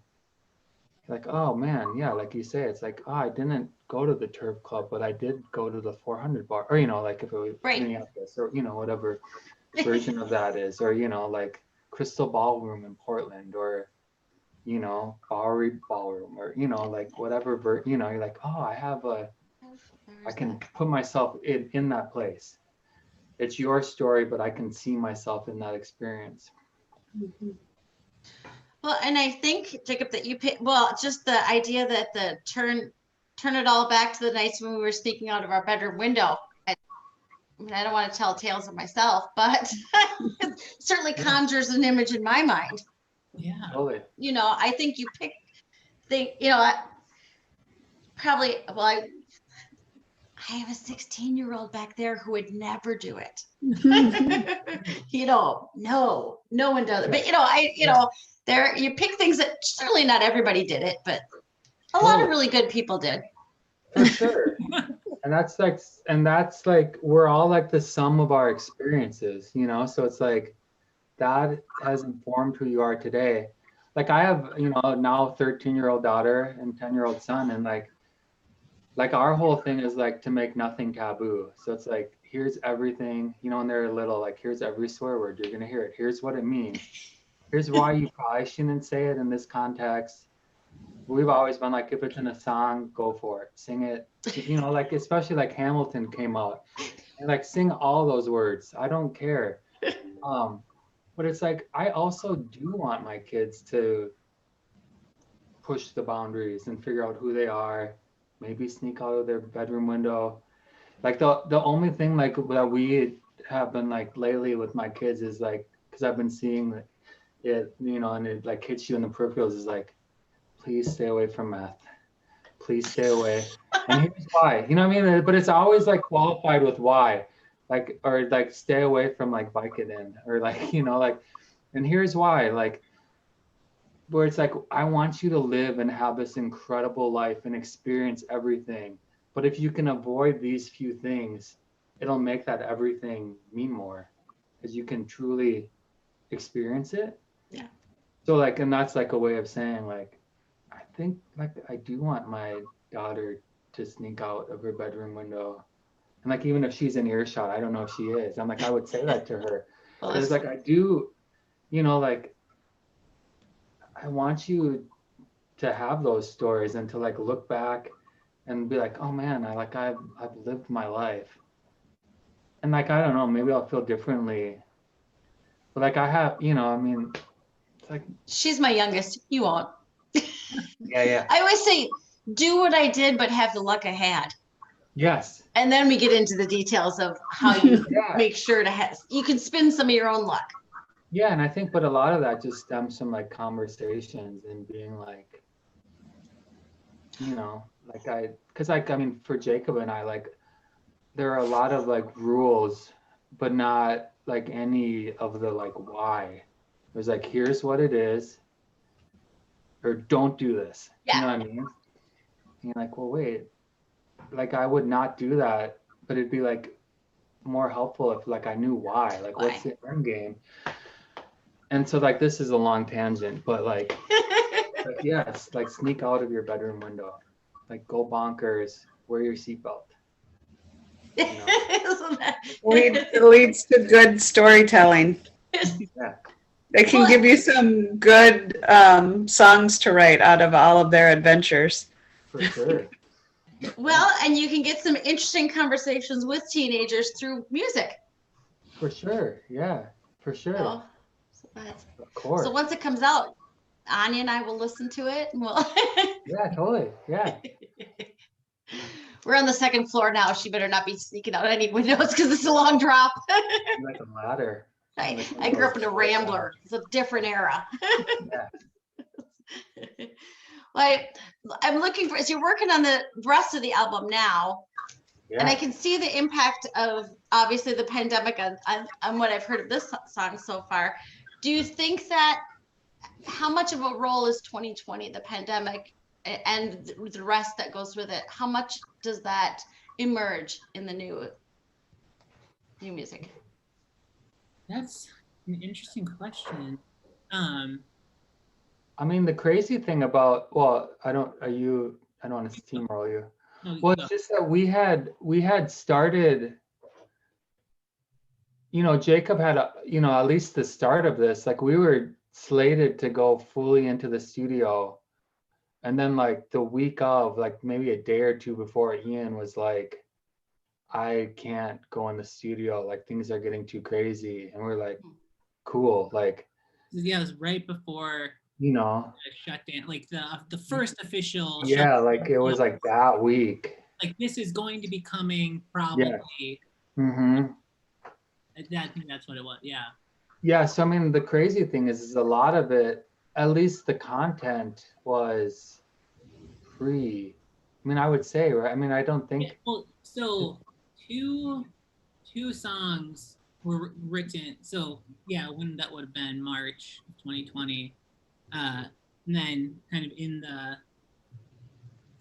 Like, oh man, yeah, like you say, it's like, oh, I didn't go to the Turf Club, but I did go to the 400 bar, or like if it was Right. Minneapolis, or whatever version of that is, or like Crystal Ballroom in Portland, or Bowery Ballroom, or like whatever, you're like, oh, I can put myself in that place. It's your story, but I can see myself in that experience. Well, and I think, Jacob, that you pick, well, just the idea that the turn it all back to the nights when we were sneaking out of our bedroom window. I mean, I don't want to tell tales of myself, but it certainly conjures an image in my mind. Yeah. Totally. I think you pick probably, well, I have a 16-year-old back there who would never do it. No one does it. But there you pick things that certainly not everybody did it, but a lot of really good people did. For sure. And that's like we're all like the sum of our experiences, so it's like that has informed who you are today. Like I have, now 13-year-old daughter and 10-year-old son, and like our whole thing is like to make nothing taboo. So it's like, here's everything, when they're little, like here's every swear word, you're gonna hear it. Here's what it means. Here's why you probably shouldn't say it in this context. We've always been like, if it's in a song, go for it, sing it. Like especially like Hamilton came out, and like sing all those words. I don't care. But it's like I also do want my kids to push the boundaries and figure out who they are. Maybe sneak out of their bedroom window. Like the only thing like that we have been like lately with my kids is like, because I've been seeing it, and it like hits you in the peripherals, is like, please stay away from meth. Please stay away. And here's why. You know what I mean? But it's always like qualified with why. Like, or like stay away from like Vicodin, or like, like, and here's why. Like, where it's like, I want you to live and have this incredible life and experience everything. But if you can avoid these few things, it'll make that everything mean more, because you can truly experience it. Yeah. So like, and that's like a way of saying like, I think like I do want my daughter to sneak out of her bedroom window. And like, even if she's in earshot, I don't know if she is. I'm like, I would say that to her. Well, Because like I do, like I want you to have those stories and to like look back and be like, oh man, I've lived my life. And like, I don't know, maybe I'll feel differently. But like I have, I mean, it's like, she's my youngest. You won't. yeah. I always say, do what I did, but have the luck I had. Yes. And then we get into the details of how you Yeah. make sure you can spin some of your own luck. Yeah, and I think, but a lot of that just stems from like conversations and being like, like because like, I mean, for Jacob and I, like, there are a lot of like rules, but not like any of the like why. There's like, here's what it is, or don't do this. Yeah. You know what I mean? And you're like, well, wait, like I would not do that, but it'd be like more helpful if like I knew why, like what's the end game. And so like, this is a long tangent, but like, yes, like sneak out of your bedroom window. like go bonkers, wear your seatbelt. Isn't that- It leads to good storytelling. Yeah, They can Well- give you some good songs to write out of all of their adventures. for sure. Well, and you can get some interesting conversations with teenagers through music. For sure. Yeah, for sure. That's- Of course. so once it comes out, Anya and I will listen to it, and we'll. Yeah, totally. Yeah. We're on the second floor now. She better not be sneaking out any windows because it's a long drop. Like a ladder. I grew up in a Rambler. It's a different era. Yeah. Like, I'm looking for, so you're working on the rest of the album now, and I Yeah. can see the impact of obviously the pandemic on what I've heard of this song so far. Do you think that, how much of a role is 2020, the pandemic, and the rest that goes with it? How much does that emerge in the new music? That's an interesting question. I mean, the crazy thing about, well, I don't want to steamroll you. No, Well, no. it's just that we had started, Jacob had, at least the start of this, like we were slated to go fully into the studio. And then like the week of, like maybe a day or two before, Ian was like, I can't go in the studio, like things are getting too crazy. And we're like, cool, like, Yeah, it was right before the the shutdown, like the first official yeah, shutdown. like it was like that week. Like this is going to be coming probably. Mm-hmm. I think that's what it was. Yeah. Yeah, so I mean, the crazy thing is a lot of it, at least the content was free. I mean, I would say, right? I mean, I don't Yeah, think, well, so two songs were written. So yeah, when that would have been March of 2020, and then kind of in the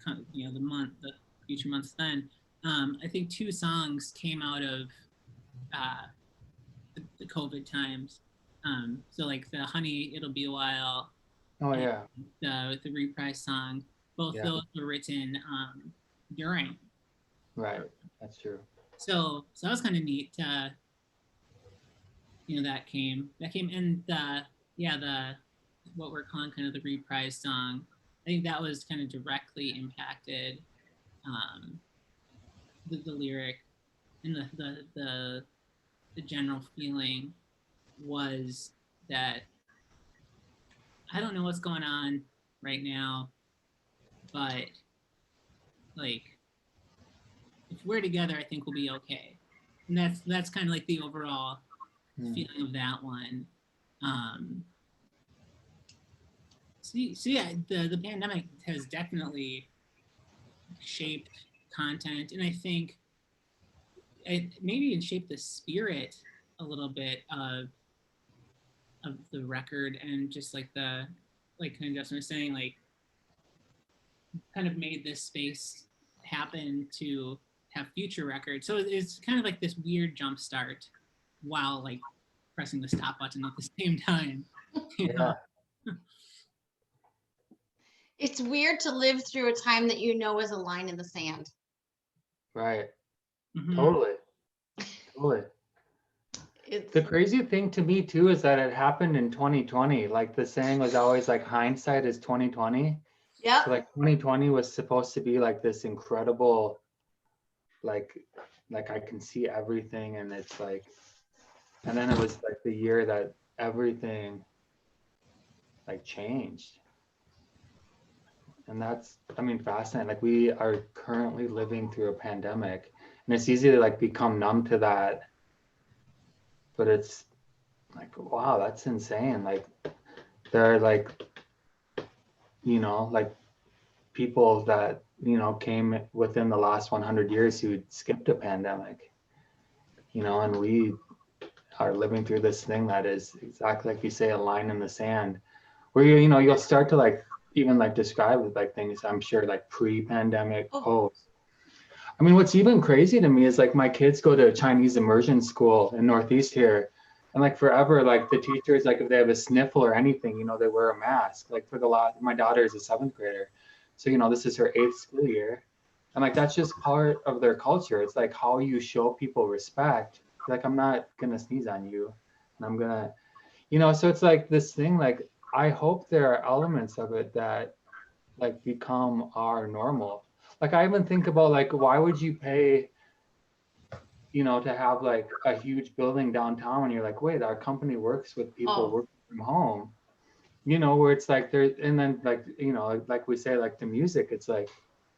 the future months. Then I think two songs came out of the COVID times. So like the Honey, It'll Be a While, oh yeah, the Reprise song, both Yeah. those were written during. right, that's true. So that was kind of neat. That came and the what we're calling kind of the Reprise song. I think that was kind of directly impacted the lyric and the general feeling was that I don't know what's going on right now, but like if we're together, I think we'll be okay. And that's kind of like the overall feeling of that one. So yeah, the pandemic has definitely shaped content, and I think it maybe even shaped the spirit a little bit of the record, and just like kind of Justin was saying, like kind of made this space happen to have future records. So it's kind of like this weird jump start while like pressing the stop button at the same time. You know? It's weird to live through a time that you know is a line in the sand. Right, Mhm. totally. It's The crazy thing to me too is that it happened in 2020. Like the saying was always like hindsight is 2020. yep. So like 2020 was supposed to be like this incredible, like I can see everything, and it's like, and then it was like the year that everything like changed. And that's, I mean, fascinating. Like we are currently living through a pandemic, and it's easy to like become numb to that. But it's like, wow, that's insane. Like there are like, like people that, came within the last 100 years who skipped a pandemic, and we are living through this thing that is exactly like you say, a line in the sand where you'll start to like even like describe like things, I'm sure, like pre-pandemic, Oh. post. I mean, what's even crazy to me is like my kids go to a Chinese immersion school in Northeast here, and like forever, like the teachers, like if they have a sniffle or anything, they wear a mask. Like my daughter is a 7th grader, So, this is her 8th school year. And like, that's just part of their culture. It's like how you show people respect. Like, I'm not going to sneeze on you. And I'm going to, so it's like this thing, like, I hope there are elements of it that like become our normal. Like, I even think about like, why would you pay, to have like a huge building downtown when you're like, wait, our company works with people Oh. working from home, where it's like there, and then like, like we say, like the music, it's like,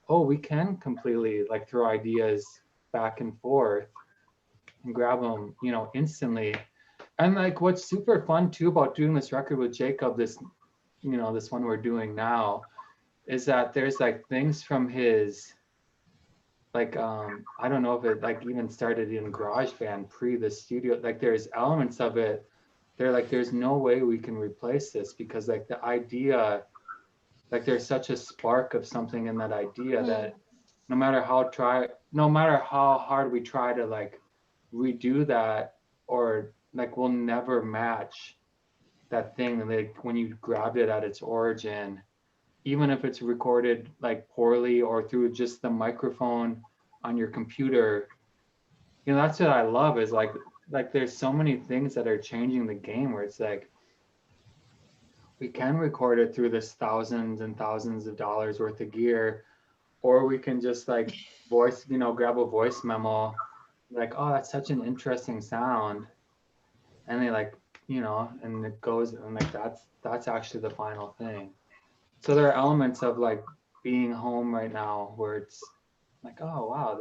oh, we can completely like throw ideas back and forth and grab them, instantly. And like, what's super fun too about doing this record with Jacob, this one we're doing now, is that there's like things from his, like, I don't know if it like even started in GarageBand pre the studio, like there's elements of it, they're like, there's no way we can replace this, because like the idea, like there's such a spark of something in that idea that no matter how hard we try to like redo that, or like we'll never match that thing, like when you grabbed it at its origin, even if it's recorded like poorly or through just the microphone on your computer. That's what I love, is like there's so many things that are changing the game, where it's like we can record it through this thousands and thousands of dollars worth of gear, or we can just like grab a voice memo, like, oh, that's such an interesting sound, and they like, and it goes, and like that's actually the final thing. So there are elements of like being home right now where it's like, oh wow,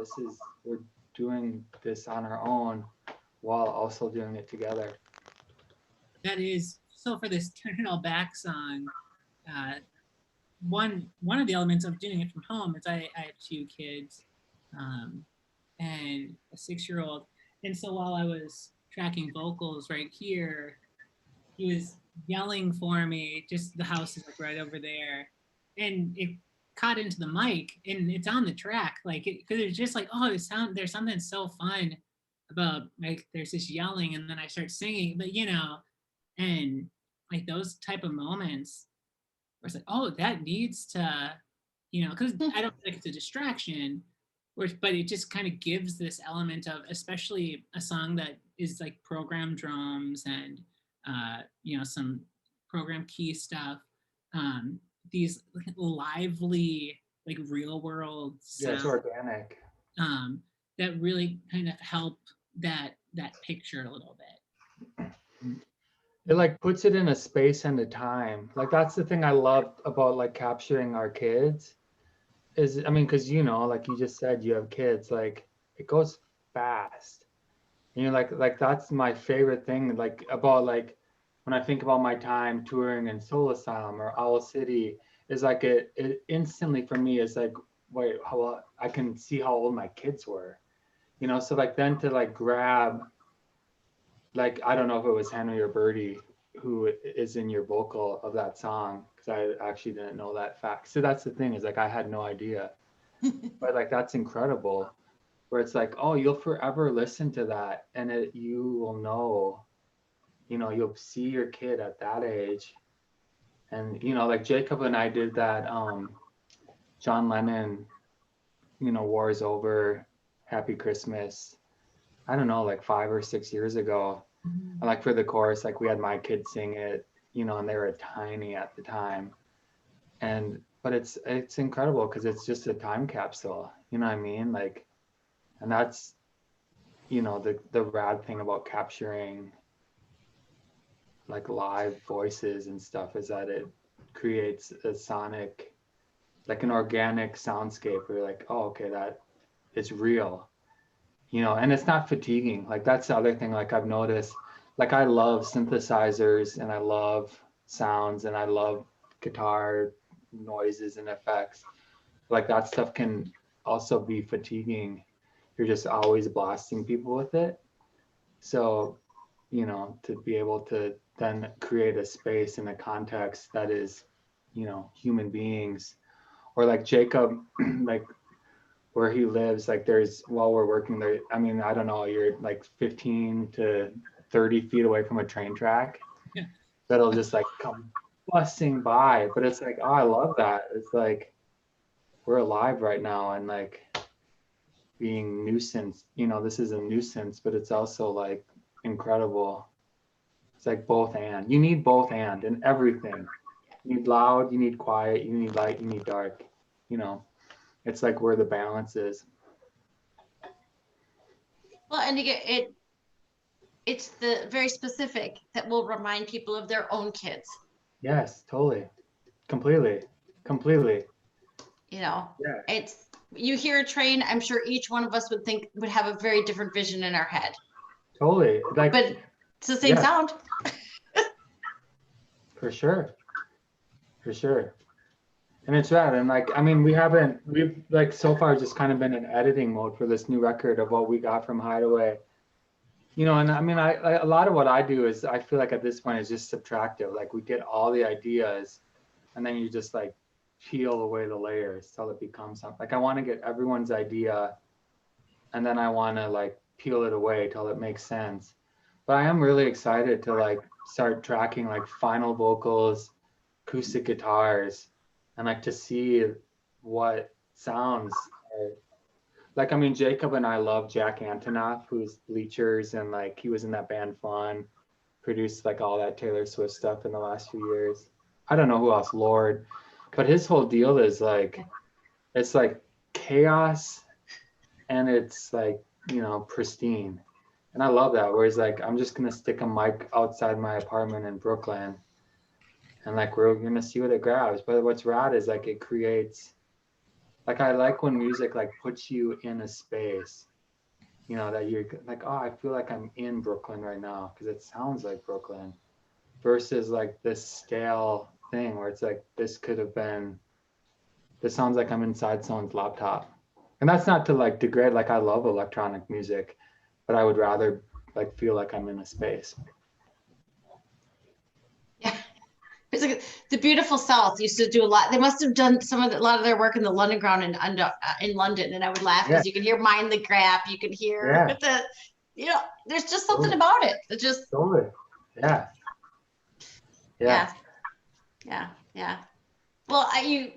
we're doing this on our own while also doing it together. That is, so for this Turn It All Back song, one of the elements of doing it from home is I have 2 kids, and a 6-year-old, and so while I was tracking vocals right here, he was yelling for me. Just the house is like right over there, and it caught into the mic, and it's on the track, like because it's just like, oh, there's something so fun about like there's this yelling, and then I start singing, but and like those type of moments where it's like, oh, that needs to, because I don't think it's a distraction, but it just kind of gives this element of, especially a song that is like programmed drums and some program key stuff, these lively, like real world sounds, it's organic, that really kind of help that picture a little bit. It like puts it in a space and a time. Like that's the thing I love about like capturing our kids, is, I mean, because like you just said, you have kids, like it goes fast. And you're like that's my favorite thing, like about like when I think about my time touring in Soul Asylum or Owl City, is like it instantly for me is like, wait, how I can see how old my kids were. So like then to like grab, like, I don't know if it was Henry or Birdie who is in your vocal of that song, because I actually didn't know that fact. So that's the thing, is like I had no idea. But like that's incredible, where it's like, oh, you'll forever listen to that, and you will know, you'll see your kid at that age. And like Jacob and I did that John Lennon, War is Over, Happy Christmas, I don't know, like 5 or 6 years ago. And like for the chorus, like we had my kids sing it, and they were tiny at the time. But it's incredible, because it's just a time capsule, you know what I mean? Like, and that's, the rad thing about capturing like live voices and stuff, is that it creates a sonic, like an organic soundscape where you're like, oh, okay, that is real. And it's not fatiguing. Like that's the other thing, like I've noticed, like I love synthesizers and I love sounds and I love guitar noises and effects. Like that stuff can also be fatiguing. You're just always blasting people with it. So, to be able to then create a space and a context that is, human beings, or like Jacob, like where he lives, like there's, while we're working there, I mean, I don't know, you're like 15 to 30 feet away from a train track. Yeah. That'll just like come busting by. But it's like, oh, I love that. It's like, we're alive right now, and like being nuisance, this is a nuisance, but it's also like incredible. It's like both and. You need both and in everything. You need loud, you need quiet, you need light, you need dark. It's like where the balance is. Well, and you get it, it's the very specific that will remind people of their own kids. Yes, totally. Completely. Completely. Yeah. Yeah. You hear a train, I'm sure each one of us would have a very different vision in our head. Totally. Like, but it's the same sound. For sure. For sure. And it's rad. And like, I mean, we've like so far just kind of been in editing mode for this new record of what we got from Hideaway. And I mean, a lot of what I do is I feel like at this point is just subtractive. Like we get all the ideas and then you just like peel away the layers till it becomes something. Like I want to get everyone's idea and then I want to like peel it away till it makes sense. But I am really excited to like start tracking like final vocals, acoustic guitars, and like to see what sounds are. Like, I mean, Jacob and I love Jack Antonoff, who's Bleachers, and like he was in that band Fawn, produced like all that Taylor Swift stuff in the last few years. I don't know who else, Lord, but his whole deal is like, it's like chaos and it's like, pristine. And I love that. Whereas like, I'm just going to stick a mic outside my apartment in Brooklyn and like, we're going to see what it grabs. But what's rad is like, it creates, like, I like when music like puts you in a space, that you're like, oh, I feel like I'm in Brooklyn right now because it sounds like Brooklyn, versus like this stale thing where it's like, this sounds like I'm inside someone's laptop. And that's not to like degrade, like I love electronic music, but I would rather like feel like I'm in a space. Yeah. It's like the Beautiful South used to do a lot. They must have done a lot of their work in the London Ground in London. And I would laugh because you can hear Mind the Grap, you can hear there's just something about it. It just totally. Yeah. Well, you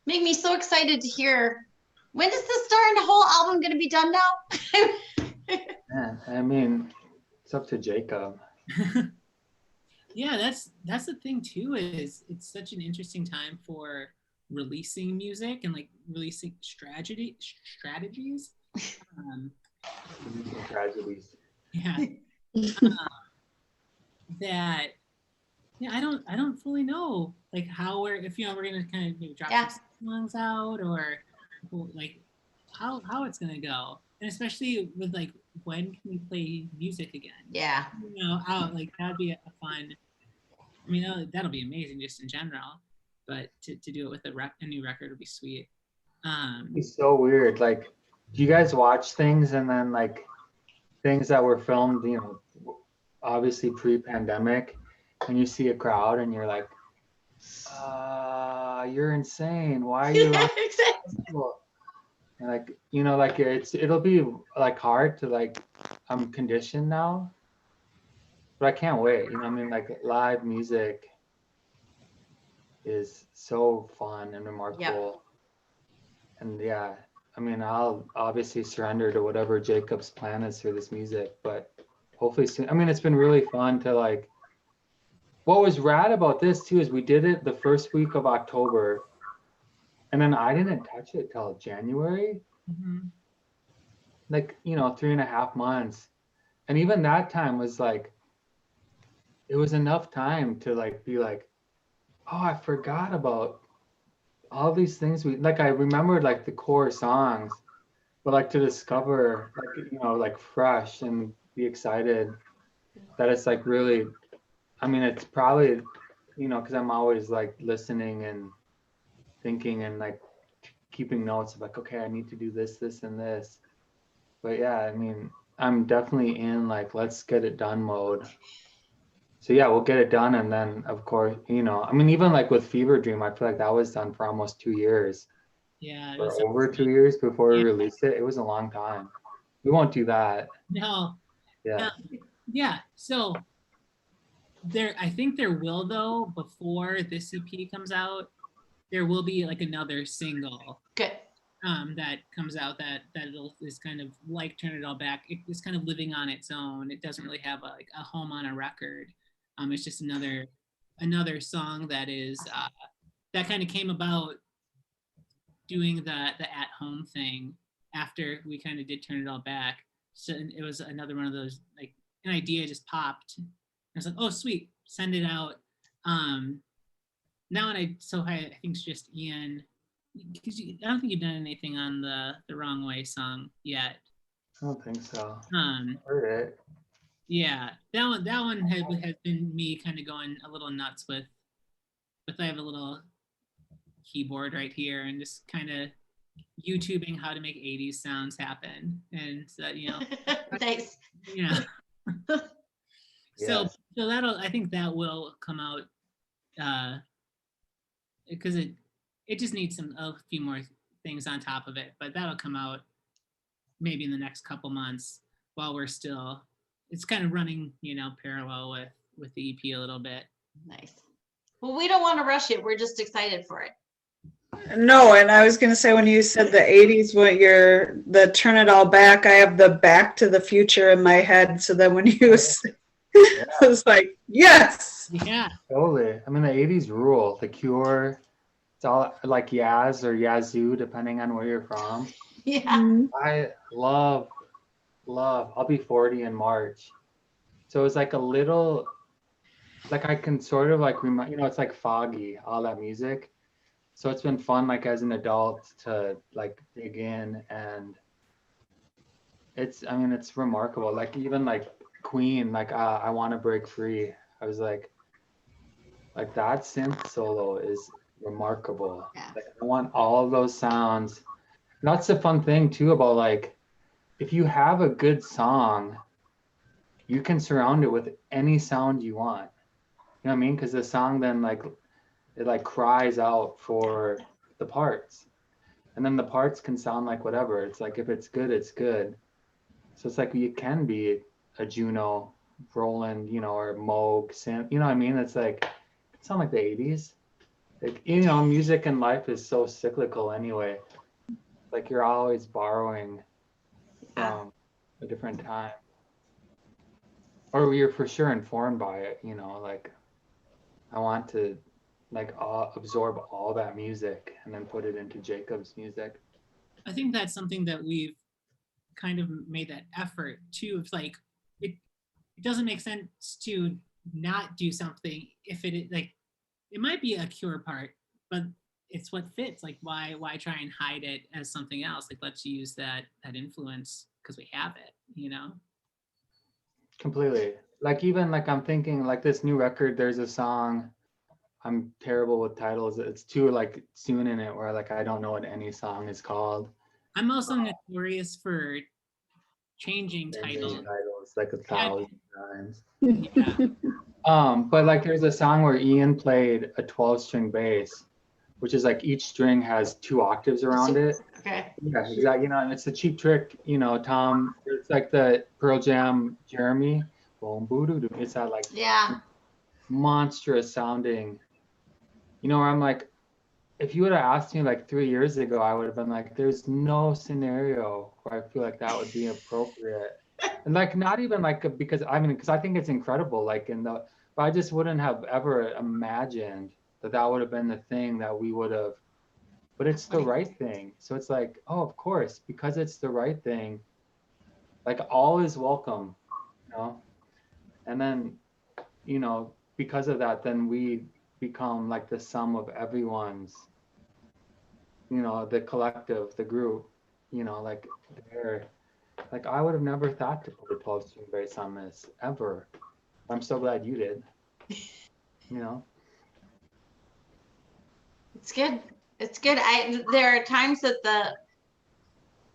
make me so excited to hear. When is this darn whole album going to be done now? Man, I mean, it's up to Jacob. Yeah, that's the thing too, is it's such an interesting time for releasing music and like releasing strategies. Tragedies. Yeah. That I don't fully know like how if we're gonna kind of maybe drop some songs out or like how it's gonna go, and especially with like when can we play music again? Yeah. Like that'd be a fun. I mean, that'll be amazing just in general, but to do it with a new record would be sweet. It's so weird. Like, do you guys watch things and then like things that were filmed, obviously pre-pandemic, and you see a crowd and you're like, you're insane. Why are you and like, like it'll be like hard to like, I'm conditioned now, but I can't wait. I mean, like live music is so fun and remarkable. And yeah, I mean, I'll obviously surrender to whatever Jacob's plan is for this music, but hopefully soon. I mean, it's been really fun to like, what was rad about this too is we did it the first week of October, and then I didn't touch it till January. Mm-hmm. Like, 3.5 months. And even that time was like, it was enough time to like be like, oh, I forgot about all these things I remembered like the core songs, but like to discover like, like fresh and be excited that it's like really, I mean, it's probably, because I'm always like listening and thinking and like keeping notes of like, okay, I need to do this, and this. But yeah, I mean, I'm definitely in like, let's get it done mode. So yeah, we'll get it done. And then of course, I mean, even like with Fever Dream, I feel like that was done for almost 2 years. Yeah. Or over 2 years before we released it. It was a long time. We won't do that. No. Yeah. Yeah. So I think there will though, before this EP comes out, there will be like another single Good. that comes out is kind of like Turn It All Back. It's kind of living on its own. It doesn't really have a home on a record. It's just another song that is that kind of came about doing the at home thing after we kind of did Turn It All Back. So it was another one of those, like, an idea just popped. I was like, oh sweet, send it out. Now I think it's just Ian, because I don't think you've done anything on the Wrong Way song yet. I don't think so. Heard it. Yeah, that one has been me kind of going a little nuts with I have a little keyboard right here and just kind of YouTubing how to make 80s sounds happen, and Thanks. yeah. Yes. So I think that will come out because it just needs a few more things on top of it, but that'll come out maybe in the next couple months while it's kind of running, parallel with the EP a little bit. Nice. Well, we don't want to rush it. We're just excited for it. No, and I was going to say, when you said the 80s, the Turn It All Back, I have the Back to the Future in my head. So then when you said, I was like, yes. Yeah. Totally. I mean, the 80s rule. The Cure, it's all like Yaz or Yazoo, depending on where you're from. Yeah. I love, I'll be 40 in March. So it's like a little, like I can sort of like remind, it's like foggy, all that music. So it's been fun, like as an adult, to like dig in, and it's remarkable. Like even like Queen, like I Want to Break Free. I was like that synth solo is remarkable. Yeah. Like I want all of those sounds. And that's the fun thing too about, like, if you have a good song, you can surround it with any sound you want. You know what I mean? Because the song then it like cries out for the parts, and then the parts can sound like whatever. It's like, if it's good, it's good. So it's like you can be a Juno, Roland, or Moog, Sam. You know what I mean? It's like, it sound like the 80s. Like, music and life is so cyclical anyway. Like you're always borrowing from a different time, or you're for sure informed by it. Like I want to absorb all that music and then put it into Jacob's music. I think that's something that we've kind of made that effort too. It's like it doesn't make sense to not do something if it might be a Cure part, but it's what fits. Like why try and hide it as something else? Like, let's use that influence because we have it, Completely. Like even like I'm thinking like this new record, there's a song, I'm terrible with titles. It's too like soon in it where like I don't know what any song is called. I'm also notorious for changing titles like 1,000 times. Yeah. But like there's a song where Ian played a 12-string bass, which is like each string has 2 octaves around it. Okay. Yeah, exactly. And it's a Cheap Trick, Tom. It's like the Pearl Jam Jeremy. Boom, boo, doo, doo. It's that like monstrous sounding. Where I'm like, if you would have asked me like 3 years ago, I would have been like, there's no scenario where I feel like that would be appropriate. And like, not even like, because I think it's incredible. Like but I just wouldn't have ever imagined that would have been the thing that we would have, but it's the right thing. So it's like, oh, of course, because it's the right thing, like all is welcome, and then, because of that, then we become like the sum of everyone's, the collective, the group, like they're like, I would have never thought to put a 12-string bass on this ever. I'm so glad you did. It's good. It's good. There are times that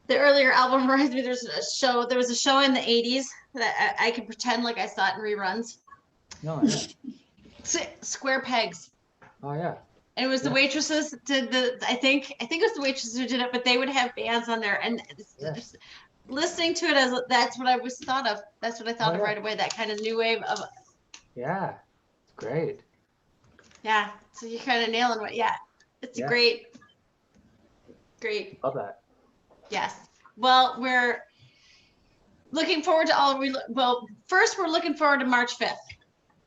the earlier album reminds me. There was a show in the 80s that I can pretend like I saw it in reruns. No, yeah. Square Pegs. Oh yeah. And it was the waitresses did I think it was the waitresses who did it, but they would have bands on there, and listening to it that's what I was thought of. That's what I thought of right away. That kind of new wave of. Yeah, it's great. Yeah. So you're kind of nailing what. Yeah. It's Yeah. great. Love that. Yes. Well, we're looking forward to well, first we're looking forward to March 5th.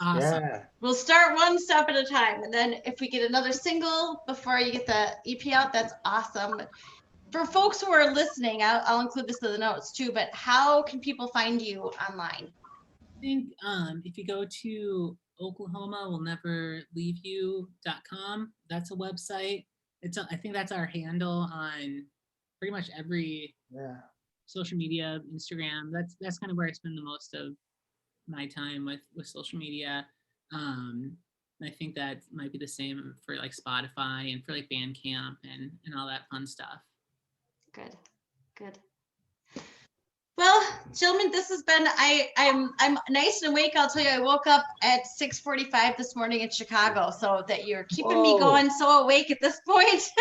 Awesome. Yeah. We'll start one step at a time. And then if we get another single before you get the EP out, that's awesome. For folks who are listening, I'll include this in the notes too, but how can people find you online? I think if you go to oklahomawillneverleaveyou.com, that's a website. I think that's our handle on pretty much every Yeah. social media, Instagram. That's kind of where I spend the most of my time with social media. I think that might be the same for like Spotify and for like Bandcamp and all that fun stuff. Good. Well, gentlemen, this has been, I'm nice and awake. I'll tell you, I woke up at 6:45 this morning in Chicago, so that you're keeping me Whoa. going so awake at this point. This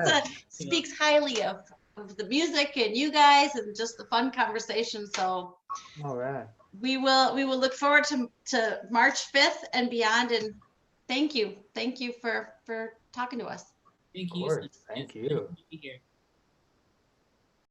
Yes. speaks highly of the music and you guys and just the fun conversation. So All right. we will look forward to March 5th and beyond. And thank you for talking to us. Thank Of you. course. It's Thank nice you. to be here.